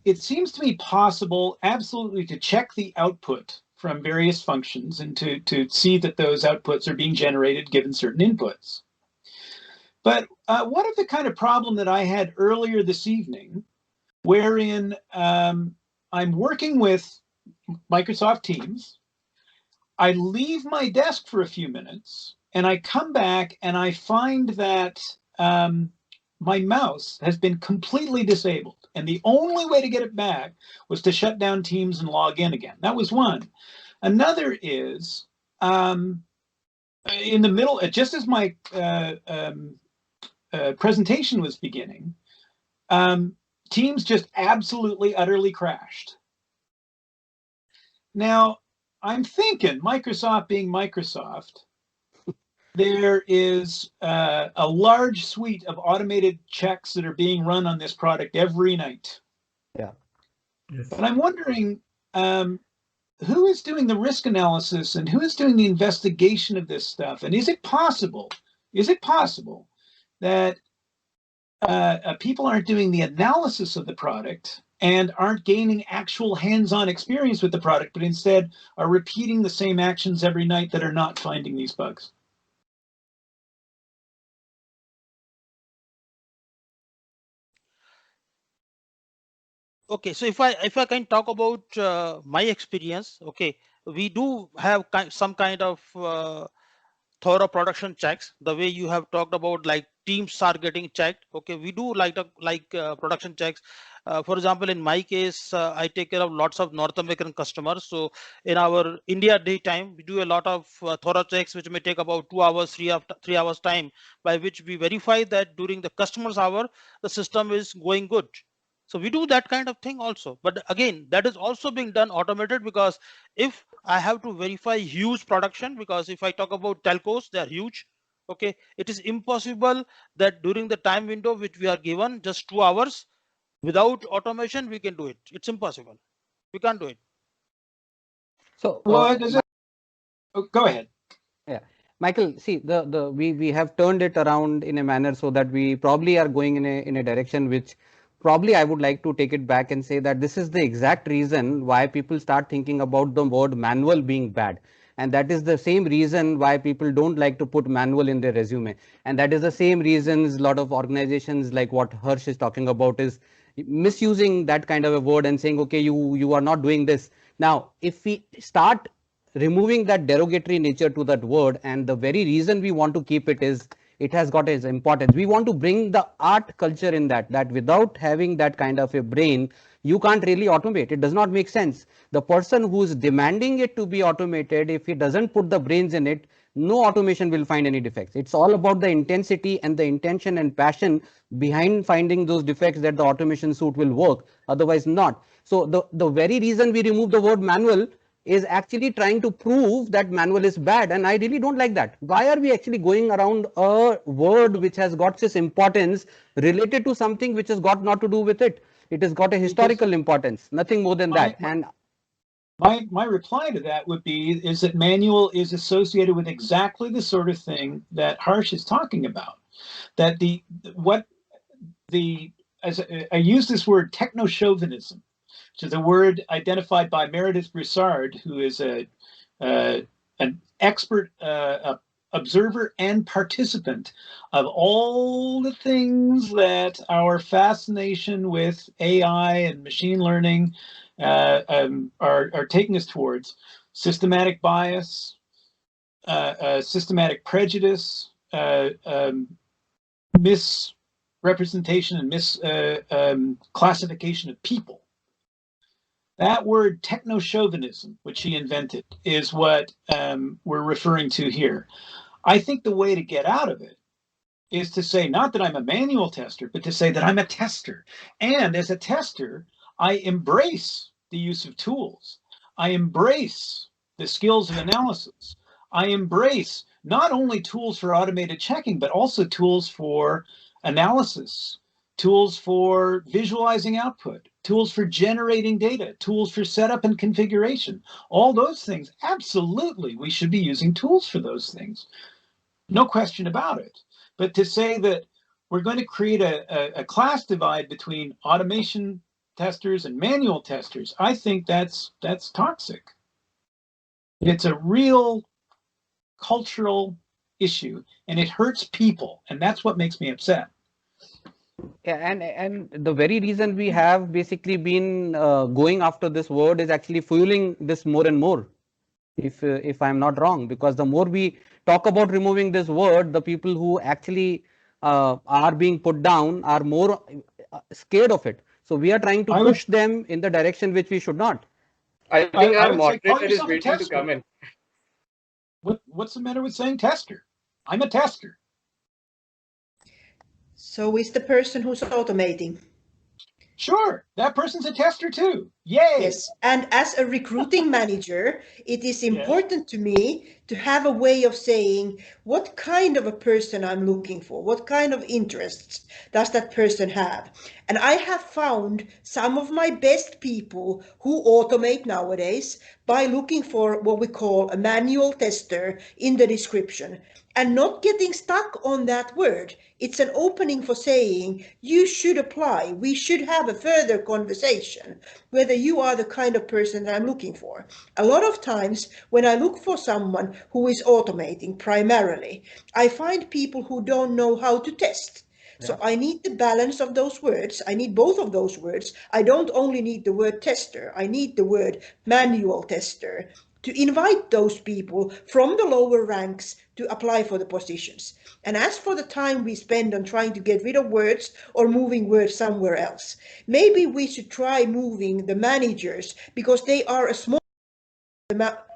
it seems to be possible absolutely to check the output from various functions and to see that those outputs are being generated given certain inputs. But what if the kind of problem that I had earlier this evening, wherein I'm working with Microsoft Teams, I leave my desk for a few minutes, and I come back and I find that my mouse has been completely disabled. And the only way to get it back was to shut down Teams and log in again. That was one. Another is in the middle, just as my presentation was beginning, Teams just absolutely, utterly crashed. Now, I'm thinking, Microsoft being Microsoft, there is a large suite of automated checks that are being run on this product every night. Yeah. Yes. But I'm wondering, who is doing the risk analysis and who is doing the investigation of this stuff? And is it possible that people aren't doing the analysis of the product and aren't gaining actual hands-on experience with the product, but instead are repeating the same actions every night that are not finding these bugs? Okay, so if I can talk about my experience, okay, we do have some kind of thorough production checks. The way you have talked about, like teams are getting checked. Okay, we do like production checks. For example, in my case, I take care of lots of North American customers. So in our India daytime, we do a lot of thorough checks, which may take about 2 hours, 3 hours time, by which we verify that during the customer's hour, the system is going good. So we do that kind of thing also. But again, that is also being done automated, because if I have to verify huge production, because if I talk about telcos, they are huge. Okay, it is impossible that during the time window which we are given, just 2 hours, without automation, we can do it. It's impossible. We can't do it. So go ahead. Yeah, Michael, see, we have turned it around in a manner so that we probably are going in a direction which probably I would like to take it back and say that this is the exact reason why people start thinking about the word manual being bad. And that is the same reason why people don't like to put manual in their resume. And that is the same reasons a lot of organizations, like what Harsh is talking about, is misusing that kind of a word and saying, okay, you are not doing this. Now, if we start removing that derogatory nature to that word, and the very reason we want to keep it is it has got its importance. We want to bring the art culture in that without having that kind of a brain, you can't really automate. It does not make sense. The person who's demanding it to be automated, if he doesn't put the brains in it, no automation will find any defects. It's all about the intensity and the intention and passion behind finding those defects that the automation suite will work, otherwise not. So the very reason we remove the word manual is actually trying to prove that manual is bad, and I really don't like that. Why are we actually going around a word which has got this importance related to something which has got not to do with it? It has got a historical importance, nothing more than that. And my reply to that would be is that manual is associated with exactly the sort of thing that Harsh is talking about. That I use this word techno-chauvinism, which is a word identified by Maaret Pyhäjärvi, who is an expert observer and participant of all the things that our fascination with AI and machine learning are taking us towards: systematic bias, systematic prejudice, misrepresentation and misclassification of people. That word techno-chauvinism, which he invented, is what we're referring to here. I think the way to get out of it is to say, not that I'm a manual tester, but to say that I'm a tester. And as a tester, I embrace the use of tools. I embrace the skills of analysis. I embrace not only tools for automated checking, but also tools for analysis, tools for visualizing output, tools for generating data, tools for setup and configuration. All those things, absolutely, we should be using tools for those things. No question about it. But to say that we're going to create a class divide between automation testers and manual testers, I think that's toxic. It's a real cultural issue, and it hurts people, and that's what makes me upset. Yeah, and the very reason we have basically been going after this word is actually fueling this more and more, if I'm not wrong, because the more we talk about removing this word, the people who actually are being put down are more scared of it. So we are trying to push them in the direction which we should not. I think our moderator is waiting to come in. What's the matter with saying tester? I'm a tester. So is the person who's automating. Sure, that person's a tester too. Yay! Yes, and as a recruiting manager, it is important to me to have a way of saying what kind of a person I'm looking for, what kind of interests does that person have. And I have found some of my best people who automate nowadays by looking for what we call a manual tester in the description and not getting stuck on that word. It's an opening for saying you should apply. We should have a further conversation whether you are the kind of person that I'm looking for. A lot of times when I look for someone who is automating primarily, I find people who don't know how to test. So I need the balance of those words. I need both of those words. I don't only need the word tester. I need the word manual tester to invite those people from the lower ranks to apply for the positions. And as for the time we spend on trying to get rid of words or moving words somewhere else, maybe we should try moving the managers, because they are a small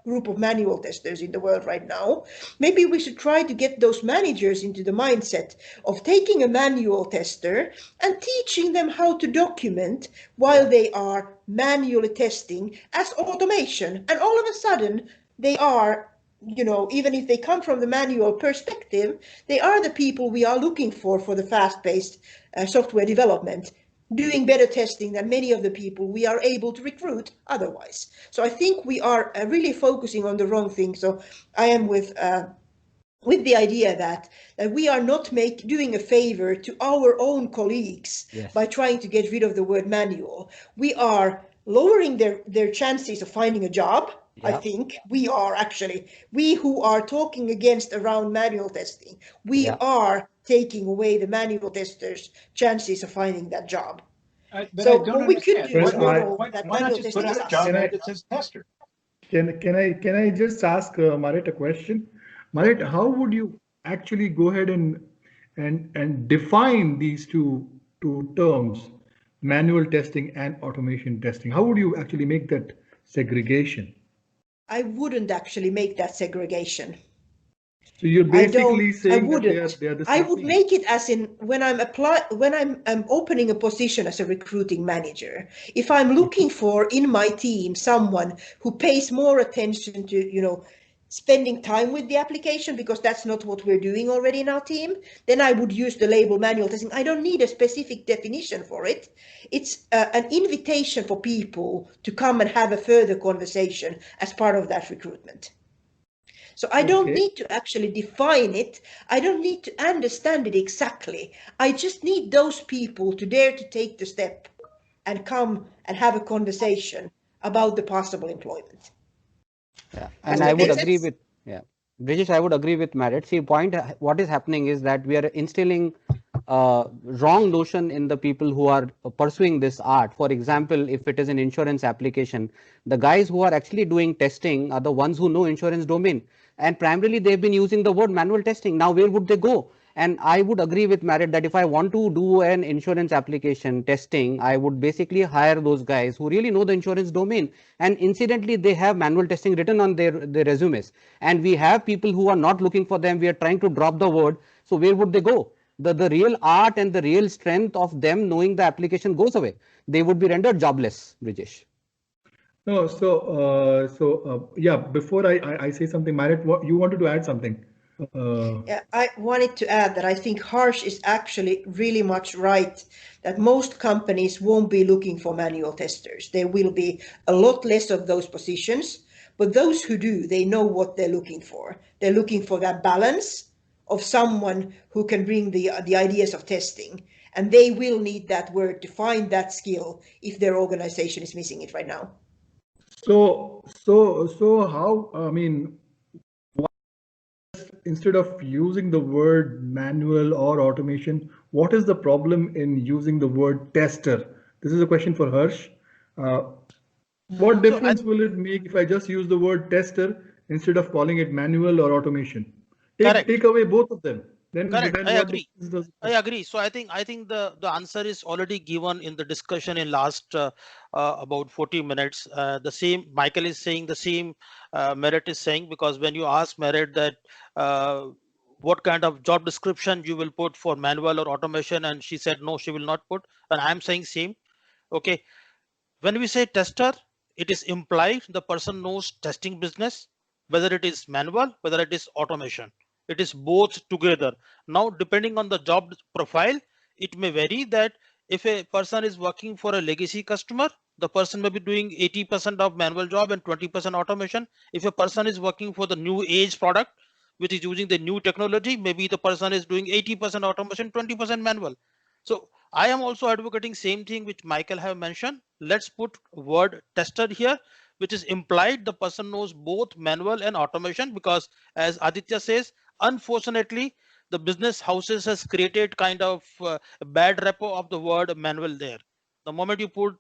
group of manual testers in the world right now. Maybe we should try to get those managers into the mindset of taking a manual tester and teaching them how to document while they are manually testing as automation. And all of a sudden they are, you know, even if they come from the manual perspective, they are the people we are looking for the fast-paced software development, doing better testing than many of the people we are able to recruit otherwise. So I think we are really focusing on the wrong thing. So I am with the idea that we are not doing a favor to our own colleagues by trying to get rid of the word manual. We are lowering their chances of finding a job. I think we are actually, we who are talking against around manual testing, we are taking away the manual testers' chances of finding that job. So what we could do is why not just put out a job ad that says tester? Can I just ask Maaret a question? Maaret, how would you actually go ahead and define these two terms, manual testing and automation testing? How would you actually make that segregation? I wouldn't actually make that segregation. So you're basically saying that they're the same I would thing. make it as in when I'm opening a position as a recruiting manager. If I'm looking for in my team someone who pays more attention to, you know, spending time with the application, because that's not what we're doing already in our team, then I would use the label manual testing. I don't need a specific definition for it. It's an invitation for people to come and have a further conversation as part of that recruitment. So I don't need to actually define it. I don't need to understand it exactly. I just need those people to dare to take the step and come and have a conversation about the possible employment. Yeah, and I would agree with, Brijesh, I would agree with Maaret. See, what is happening is that we are instilling wrong notion in the people who are pursuing this art. For example, if it is an insurance application, the guys who are actually doing testing are the ones who know insurance domain. And primarily they've been using the word manual testing. Now, where would they go? And I would agree with Maaret that if I want to do an insurance application testing, I would basically hire those guys who really know the insurance domain. And incidentally, they have manual testing written on their resumes. And we have people who are not looking for them. We are trying to drop the word. So where would they go? The real art and the real strength of them knowing the application goes away. They would be rendered jobless, Brijesh. No, yeah, before I say something, Maaret, you wanted to add something. Yeah, I wanted to add that I think Harsh is actually really much right, that most companies won't be looking for manual testers. There will be a lot less of those positions, but those who do, they know what they're looking for. They're looking for that balance of someone who can bring the ideas of testing, and they will need that word to find that skill if their organization is missing it right now. So how, I mean, instead of using the word manual or automation, what is the problem in using the word tester? This is a question for Harsh. What difference will it make if I just use the word tester instead of calling it manual or automation? Take away both of them. Correct. then I what agree. difference does it I make? agree. So I think the answer is already given in the discussion in last about 40 minutes. The same Michael is saying, the same Maaret is saying, because when you ask Maaret that what kind of job description you will put for manual or automation, and she said no, she will not put, and I'm saying same. Okay, when we say tester, it is implied the person knows testing business, whether it is manual, whether it is automation. It is both together. Now, depending on the job profile, it may vary that if a person is working for a legacy customer, the person may be doing 80% of manual job and 20% automation. If a person is working for the new age product, which is using the new technology, maybe the person is doing 80% automation, 20% manual. So I am also advocating same thing which Michael have mentioned. Let's put word tester here, which is implied the person knows both manual and automation, because as Aditya says, unfortunately, the business houses has created kind of bad repo of the word manual there. The moment you put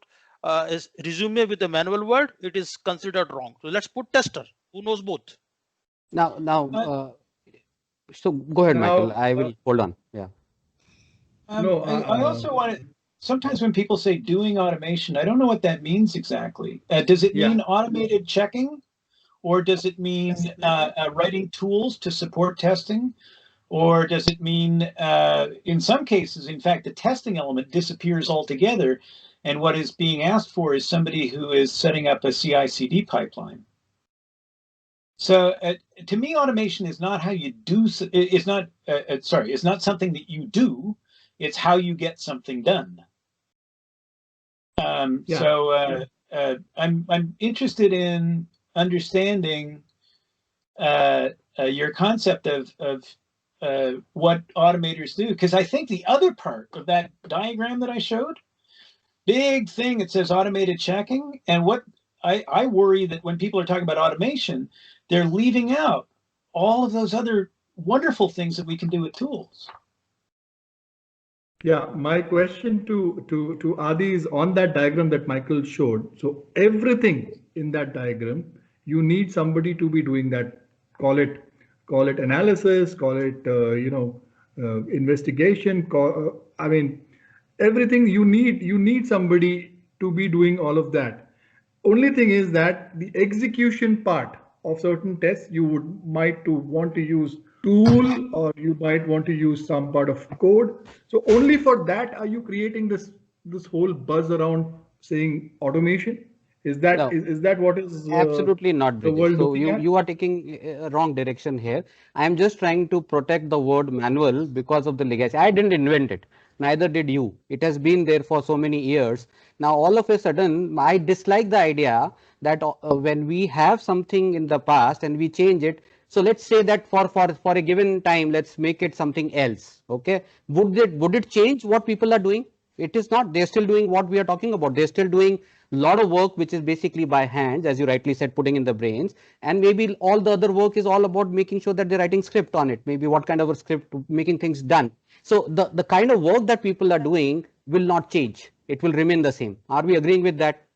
is resume with the manual word, it is considered wrong. So let's put tester who knows both. Now, so go ahead, Michael. Now, I will hold on. Yeah. no, I also want to. Sometimes when people say doing automation, I don't know what that means exactly. Does it mean automated checking, or does it mean writing tools to support testing, or does it mean, in some cases, in fact, the testing element disappears altogether, and what is being asked for is somebody who is setting up a CI/CD pipeline. So to me, automation is not how you do. It's not. It's not something that you do. It's how you get something done. So I'm interested in understanding your concept of what automators do, because I think the other part of that diagram that I showed, big thing, it says automated checking, and what I worry that when people are talking about automation, they're leaving out all of those other wonderful things that we can do with tools. Yeah, my question to Adi is on that diagram that Michael showed. So everything in that diagram, you need somebody to be doing that. Call it analysis, call it investigation. I mean, everything you need somebody to be doing all of that. Only thing is that the execution part of certain tests you might want to use tool, or you might want to use some part of code. So only for that are you creating this whole buzz around saying automation? Is that No. is that what is Absolutely not, the Brijesh. world So looking at? you are taking a wrong direction here. I am just trying to protect the word manual because of the legacy. I didn't invent it. Neither did you. It has been there for so many years. Now, all of a sudden, I dislike the idea that when we have something in the past and we change it, so let's say that for a given time, let's make it something else. Okay. Would it change what people are doing? It is not. They're still doing what we are talking about. They're still doing a lot of work which is basically by hands, as you rightly said, putting in the brains, and maybe all the other work is all about making sure that they're writing script on it, maybe what kind of a script, making things done. So the kind of work that people are doing will not change. It will remain the same. Are we agreeing with that?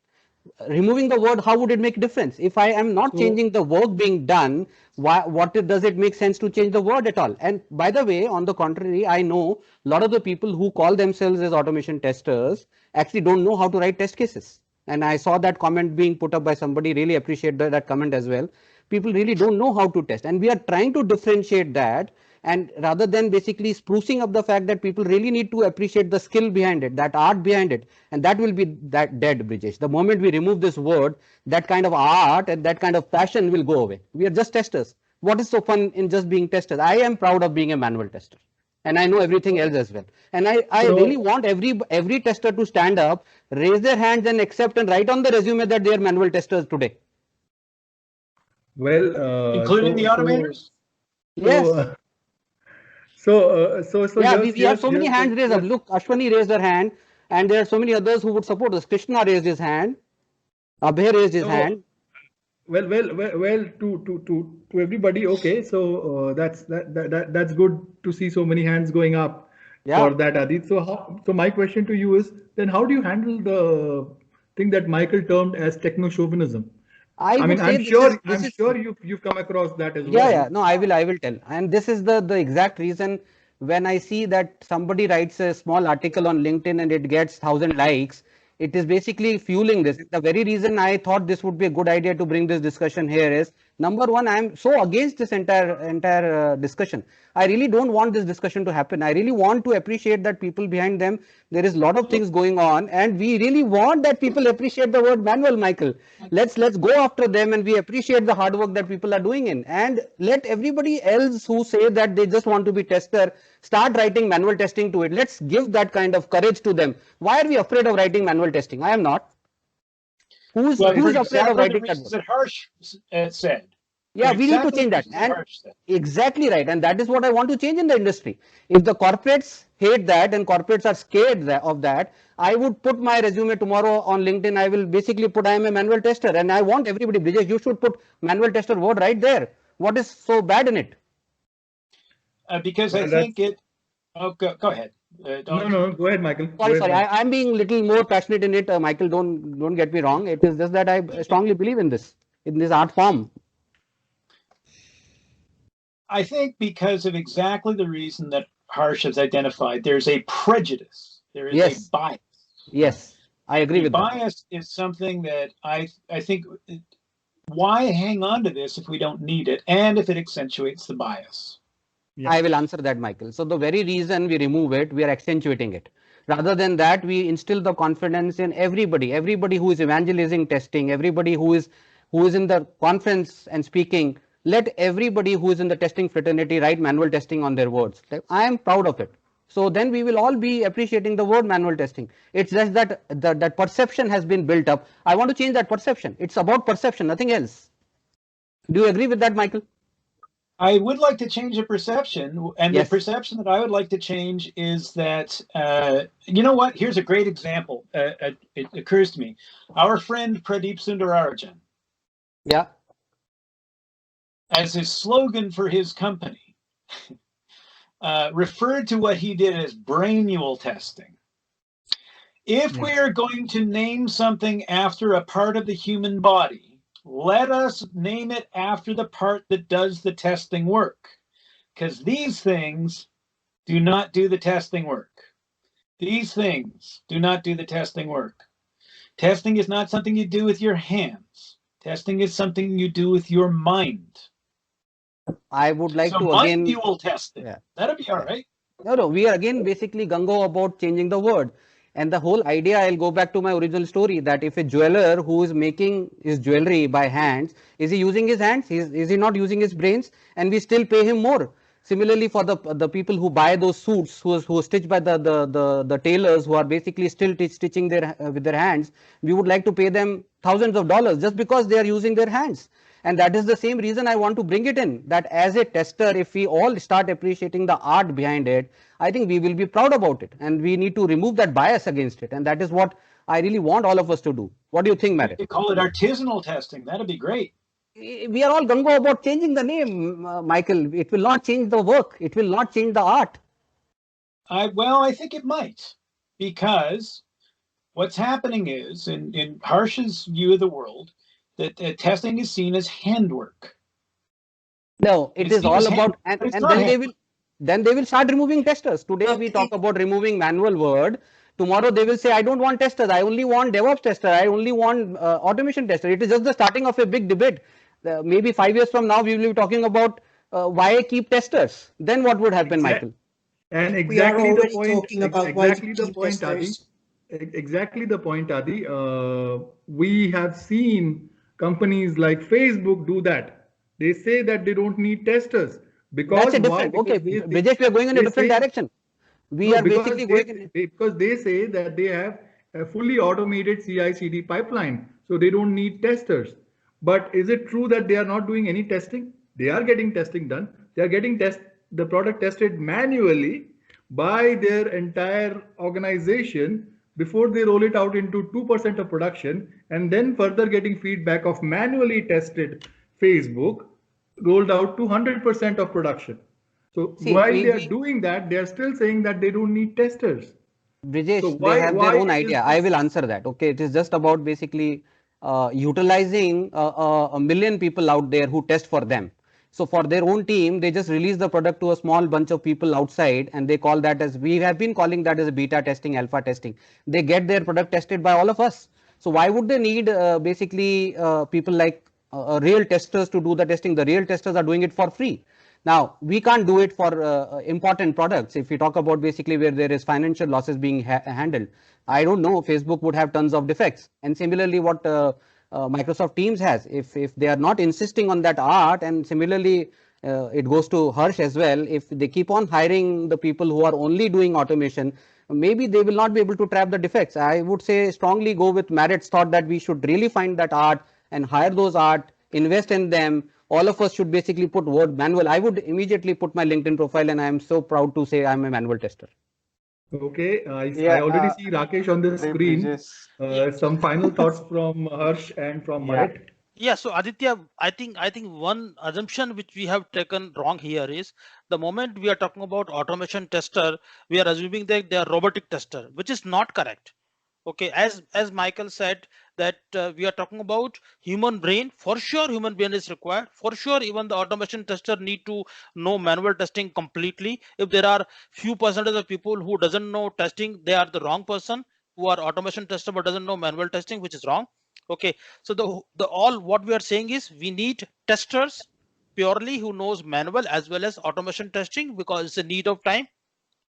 Removing the word, how would it make difference? If I am not changing the work being done, does it make sense to change the word at all? And by the way, on the contrary, I know a lot of the people who call themselves as automation testers actually don't know how to write test cases. And I saw that comment being put up by somebody, really appreciate that comment as well. People really don't know how to test, and we are trying to differentiate that, and rather than basically sprucing up the fact that people really need to appreciate the skill behind it, that art behind it, and that will be that dead, Brijesh. The moment we remove this word, that kind of art and that kind of passion will go away. We are just testers. What is so fun in just being testers? I am proud of being a manual tester, and I know everything else as well. And I really want every tester to stand up, raise their hands and accept and write on the resume that they are manual testers today. Well, including the automators? Yes. Yeah, we have so many hands raised up. Look, Ashwani raised her hand, and there are so many others who would support us. Krishna raised his hand. Abhay raised his hand. Well, to everybody. Okay, so that's good to see so many hands going up for that, Adit. So my question to you is, then how do you handle the thing that Michael termed as techno chauvinism? I mean, I'm sure you've come across that as well. Yeah. No, I will tell. And this is the exact reason when I see that somebody writes a small article on LinkedIn and it gets 1,000 likes, it is basically fueling this. The very reason I thought this would be a good idea to bring this discussion here is, number one, I am so against this entire discussion. I really don't want this discussion to happen. I really want to appreciate that people behind them, there is a lot of things going on, and we really want that people appreciate the word manual, Michael. Let's go after them, and we appreciate the hard work that people are doing in, and let everybody else who say that they just want to be tester start writing manual testing to it. Let's give that kind of courage to them. Why are we afraid of writing manual testing? I am not. Who's afraid of writing that Harsh said? Yeah, we need to change that. And exactly right. And that is what I want to change in the industry. If the corporates hate that and corporates are scared of that, I would put my resume tomorrow on LinkedIn. I will basically put I am a manual tester, and I want everybody, Brijesh, you should put manual tester word right there. What is so bad in it? Because I think it. Oh, go ahead. No, go ahead, Michael. Sorry. I'm being a little more passionate in it, Michael. Don't get me wrong. It is just that I strongly believe in this art form. I think because of exactly the reason that Harsh has identified, there's a prejudice. There is a bias. Yes, I agree with that. Bias is something that I think. Why hang on to this if we don't need it, and if it accentuates the bias? Yeah. I will answer that, Michael. So the very reason we remove it, we are accentuating it. Rather than that, we instill the confidence in everybody who is evangelizing testing, everybody who is in the conference and speaking. Let everybody who is in the testing fraternity write manual testing on their words. I am proud of it. So then we will all be appreciating the word manual testing. It's just that that perception has been built up. I want to change that perception. It's about perception, nothing else. Do you agree with that, Michael? I would like to change the perception, and the perception that I would like to change is that, you know what, here's a great example. It occurs to me. Our friend Pradeep Sundararajan. Yeah. As his slogan for his company, referred to what he did as brainual testing. If we are going to name something after a part of the human body, let us name it after the part that does the testing work. Because these things do not do the testing work. These things do not do the testing work. Testing is not something you do with your hands. Testing is something you do with your mind. I would like to again. Manual testing. Yeah. That'll be all right. No. We are again basically gung-ho about changing the word. And the whole idea, I'll go back to my original story, that if a jeweler who is making his jewelry by hands, is he using his hands? Is he not using his brains? And we still pay him more. Similarly, for the people who buy those suits, who are stitched by the tailors, who are basically still stitching with their hands, we would like to pay them thousands of dollars just because they are using their hands. And that is the same reason I want to bring it in, that as a tester, if we all start appreciating the art behind it, I think we will be proud about it. And we need to remove that bias against it. And that is what I really want all of us to do. What do you think, Maaret? You call it artisanal testing. That'd be great. We are all gung-ho about changing the name, Michael. It will not change the work. It will not change the art. Well, I think it might. Because what's happening is, in Harsh's view of the world, that testing is seen as handwork. No, it is all about, and then they will start removing testers. Today we talk about removing manual word. Tomorrow they will say, I don't want testers. I only want DevOps tester. I only want automation tester. It is just the starting of a big debate. Maybe 5 years from now, we will be talking about why keep testers. Then what would happen, Michael? And exactly the point. Exactly the point, Adi. Exactly the point, Adi. We have seen companies like Facebook do that. They say that they don't need testers because that's a different. Okay, Brijesh, we are going in a different direction. We are basically going because they say that they have a fully automated CI/CD pipeline, so they don't need testers. But is it true that they are not doing any testing? They are getting testing done. They are getting the product tested manually by their entire organization before they roll it out into 2% of production, and then further getting feedback of manually tested Facebook rolled out to 100% of production. So while they are doing that, they are still saying that they don't need testers. Brijesh, so they have their own idea. I will answer that. Okay, it is just about basically utilizing a million people out there who test for them. So for their own team, they just release the product to a small bunch of people outside, and they call that as, we have been calling that as a beta testing, alpha testing. They get their product tested by all of us. So why would they need basically people like real testers to do the testing? The real testers are doing it for free. Now, we can't do it for important products. If we talk about basically where there is financial losses being handled, I don't know, Facebook would have tons of defects. And similarly, what Microsoft Teams has, if they are not insisting on that art, and similarly, it goes to Harsh as well, if they keep on hiring the people who are only doing automation, maybe they will not be able to trap the defects. I would say strongly go with Maaret's thought that we should really find that art and hire those art, invest in them. All of us should basically put word manual. I would immediately put my LinkedIn profile, and I am so proud to say I'm a manual tester. Okay, I already see Rakesh on the screen. Some final thoughts from Harsh and from Maaret. Yeah, so Aditya, I think one assumption which we have taken wrong here is the moment we are talking about automation tester, we are assuming that they are robotic tester, which is not correct. Okay, as Michael said, that we are talking about human brain. For sure, human brain is required. For sure, even the automation tester need to know manual testing completely. If there are few percentage of people who doesn't know testing, they are the wrong person. Who are automation tester but doesn't know manual testing, which is wrong. Okay, so the all what we are saying is we need testers purely who knows manual as well as automation testing, because it's a need of time.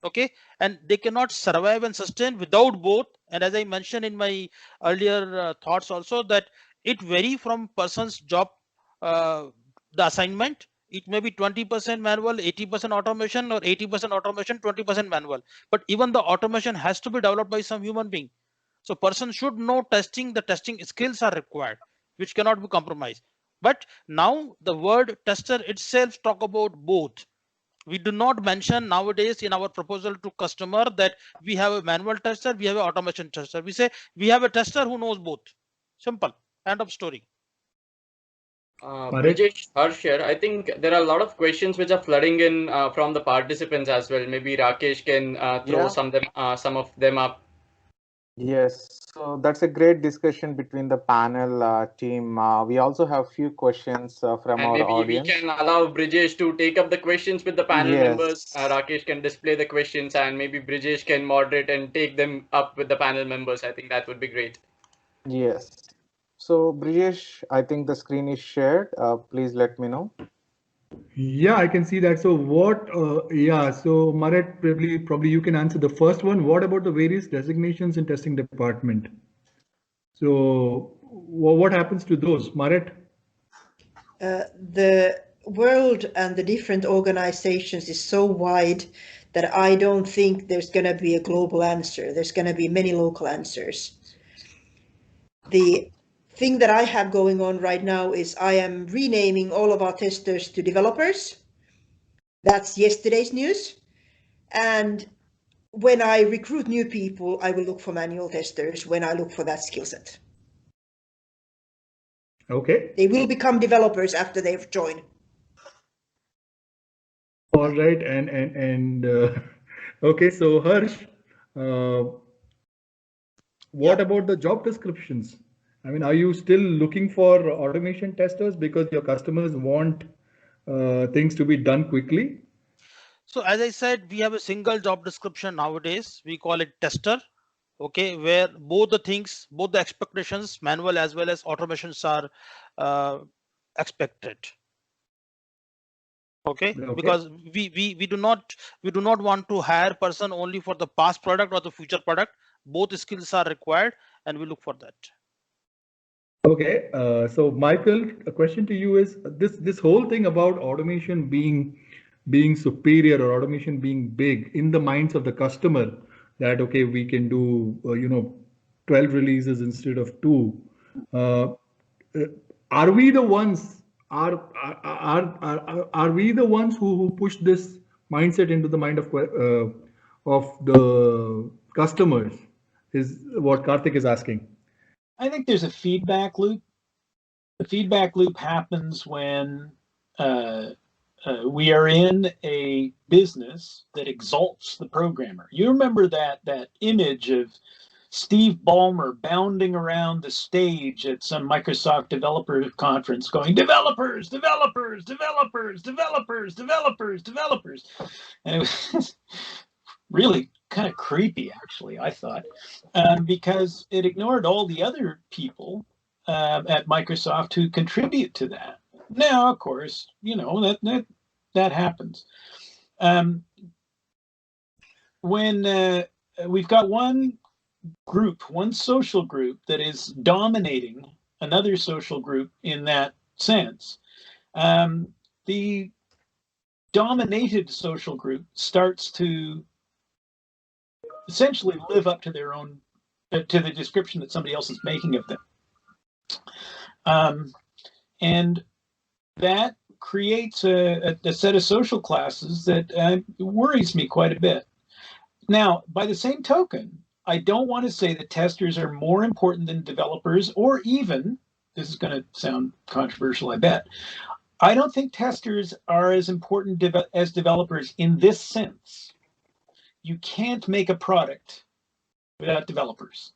Okay, and they cannot survive and sustain without both. And as I mentioned in my earlier thoughts also, that it vary from person's job, the assignment. It may be 20% manual, 80% automation, or 80% automation, 20% manual. But even the automation has to be developed by some human being. So person should know testing. The testing skills are required, which cannot be compromised. But now the word tester itself talk about both. We do not mention nowadays in our proposal to customer that we have a manual tester, we have an automation tester. We say we have a tester who knows both. Simple. End of story. Brijesh, Harsh here. I think there are a lot of questions which are flooding in from the participants as well. Maybe Rakesh can throw some of them up. Yes, so that's a great discussion between the panel team. We also have few questions from our audience. We can allow Brijesh to take up the questions with the panel members. Rakesh can display the questions, and maybe Brijesh can moderate and take them up with the panel members. I think that would be great. Yes. So Brijesh, I think the screen is shared. Please let me know. Yeah, I can see that. So what, so Maaret, probably you can answer the first one. What about the various designations in testing department? So what happens to those, Maaret? The world and the different organizations is so wide that I don't think there's going to be a global answer. There's going to be many local answers. The thing that I have going on right now is I am renaming all of our testers to developers. That's yesterday's news. And when I recruit new people, I will look for manual testers when I look for that skill set. Okay. They will become developers after they've joined. All right. And okay, so Harsh, what about the job descriptions? I mean, are you still looking for automation testers because your customers want things to be done quickly? So as I said, we have a single job description nowadays. We call it tester. Okay, where both the things, both the expectations, manual as well as automations are expected. Okay, because we do not want to hire person only for the past product or the future product. Both skills are required, and we look for that. Okay, so Michael, a question to you is this whole thing about automation being superior or automation being big in the minds of the customer, that okay, we can do 12 releases instead of 2. Are we the ones? Are we the ones who push this mindset into the mind of the customers? Is what Karthik is asking. I think there's a feedback loop. The feedback loop happens when we are in a business that exalts the programmer. You remember that image of Steve Ballmer bounding around the stage at some Microsoft developer conference going, developers, developers, developers, developers, developers, developers. And it was really kind of creepy, actually, I thought, because it ignored all the other people at Microsoft who contribute to that. Now, of course, you know, that happens. When we've got one social group that is dominating another social group in that sense, the dominated social group starts to essentially live up to their own, to the description that somebody else is making of them. And that creates a set of social classes that worries me quite a bit. Now, by the same token, I don't want to say that testers are more important than developers, or even, this is going to sound controversial, I bet, I don't think testers are as important as developers in this sense. You can't make a product without developers.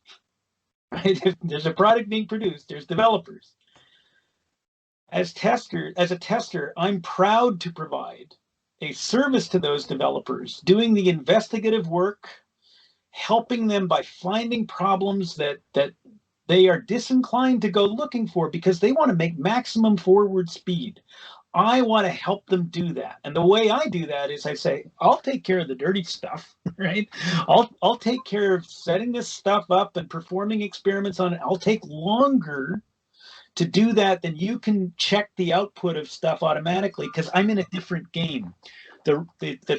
Right? If there's a product being produced, there's developers. As a tester, I'm proud to provide a service to those developers, doing the investigative work, helping them by finding problems that they are disinclined to go looking for because they want to make maximum forward speed. I want to help them do that. And the way I do that is I say, I'll take care of the dirty stuff, right? I'll take care of setting this stuff up and performing experiments on it. I'll take longer to do that than you can check the output of stuff automatically because I'm in a different game. The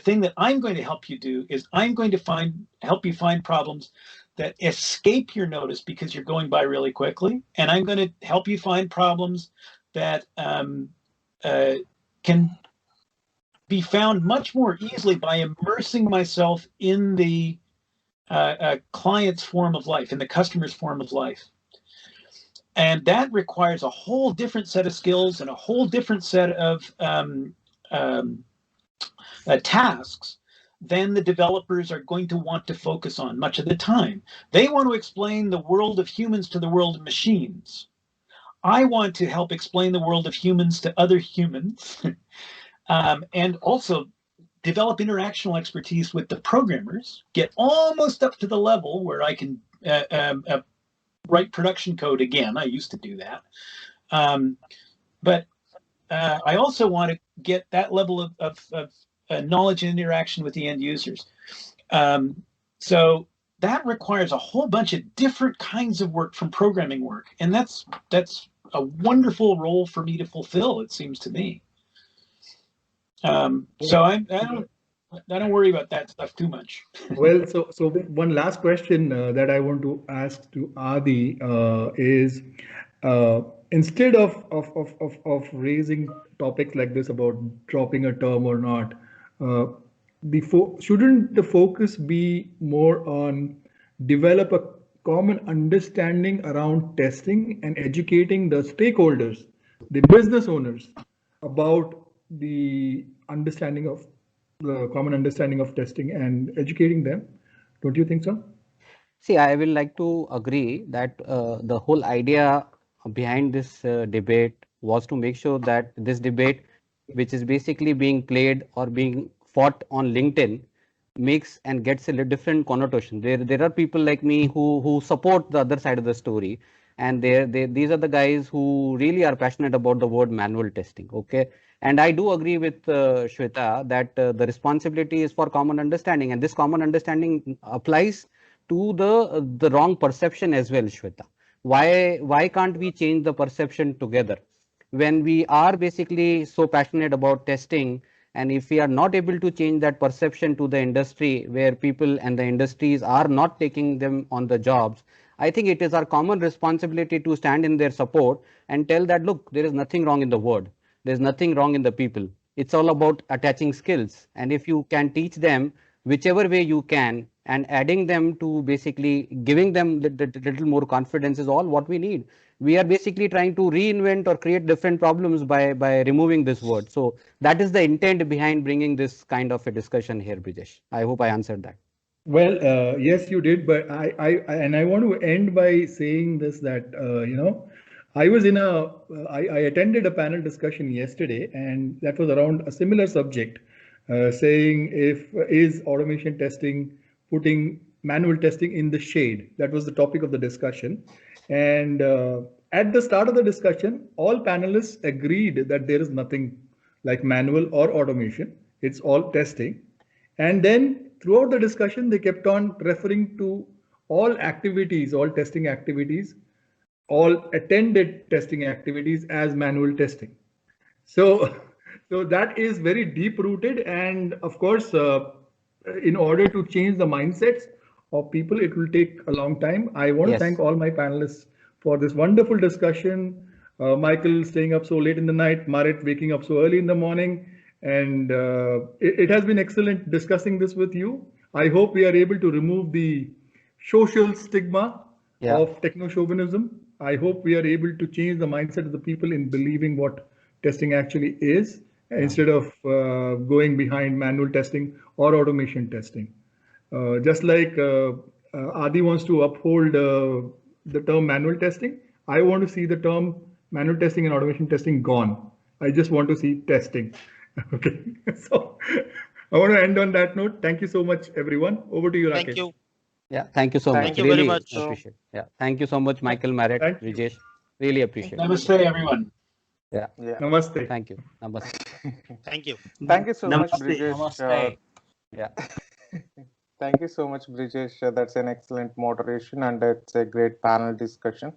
thing that I'm going to help you do is I'm going to help you find problems that escape your notice because you're going by really quickly. And I'm going to help you find problems that can be found much more easily by immersing myself in the client's form of life, in the customer's form of life. And that requires a whole different set of skills and a whole different set of tasks than the developers are going to want to focus on much of the time. They want to explain the world of humans to the world of machines. I want to help explain the world of humans to other humans and also develop interactional expertise with the programmers, get almost up to the level where I can write production code again. I used to do that. But I also want to get that level of knowledge and interaction with the end users. So that requires a whole bunch of different kinds of work from programming work. And that's a wonderful role for me to fulfill, it seems to me. So I don't worry about that stuff too much. Well, so one last question that I want to ask to Adi is, instead of raising topics like this about dropping a term or not, shouldn't the focus be more on develop a common understanding around testing and educating the stakeholders, the business owners, about the understanding of the common understanding of testing and educating them? Don't you think so? See, I will like to agree that the whole idea behind this debate was to make sure that this debate, which is basically being played or being fought on LinkedIn, makes and gets a different connotation. There are people like me who support the other side of the story, and these are the guys who really are passionate about the word manual testing. Okay, and I do agree with Shweta that the responsibility is for common understanding, and this common understanding applies to the wrong perception as well, Shweta. Why can't we change the perception together? When we are basically so passionate about testing, and if we are not able to change that perception to the industry, where people and the industries are not taking them on the jobs, I think it is our common responsibility to stand in their support and tell that, look, there is nothing wrong in the word. There's nothing wrong in the people. It's all about attaching skills. And if you can teach them whichever way you can, and adding them to basically giving them the little more confidence is all what we need. We are basically trying to reinvent or create different problems by removing this word. So that is the intent behind bringing this kind of a discussion here, Brijesh. I hope I answered that. Well, yes, you did, but I want to end by saying this that I was in I attended a panel discussion yesterday, and that was around a similar subject, saying if is automation testing putting manual testing in the shade. That was the topic of the discussion, and at the start of the discussion, all panelists agreed that there is nothing like manual or automation. It's all testing. And then throughout the discussion, they kept on referring to all activities, all testing activities, all attended testing activities as manual testing. So, so that is very deep rooted. And of course, in order to change the mindsets of people, it will take a long time. I want to thank all my panelists for this wonderful discussion. Michael staying up so late in the night, Maaret waking up so early in the morning. And it has been excellent discussing this with you. I hope we are able to remove the social stigma of techno-chauvinism. I hope we are able to change the mindset of the people in believing what testing actually is, instead of going behind manual testing or automation testing. Just like Adi wants to uphold the term manual testing, I want to see the term manual testing and automation testing gone. I just want to see testing. Okay, so I want to end on that note. Thank you so much, everyone. Over to you, Rakesh. Thank you. Yeah, thank you so much. Thank you Really very much. appreciate. Yeah, thank you so much, Michael, Maaret, Brijesh. Really appreciate. Namaste, everyone. Yeah. Namaste. Thank you. Namaste. Thank you. Thank you so much, Namaste. Brijesh. Namaste. Yeah. Thank you so much, Brijesh. That's an excellent moderation and it's a great panel discussion.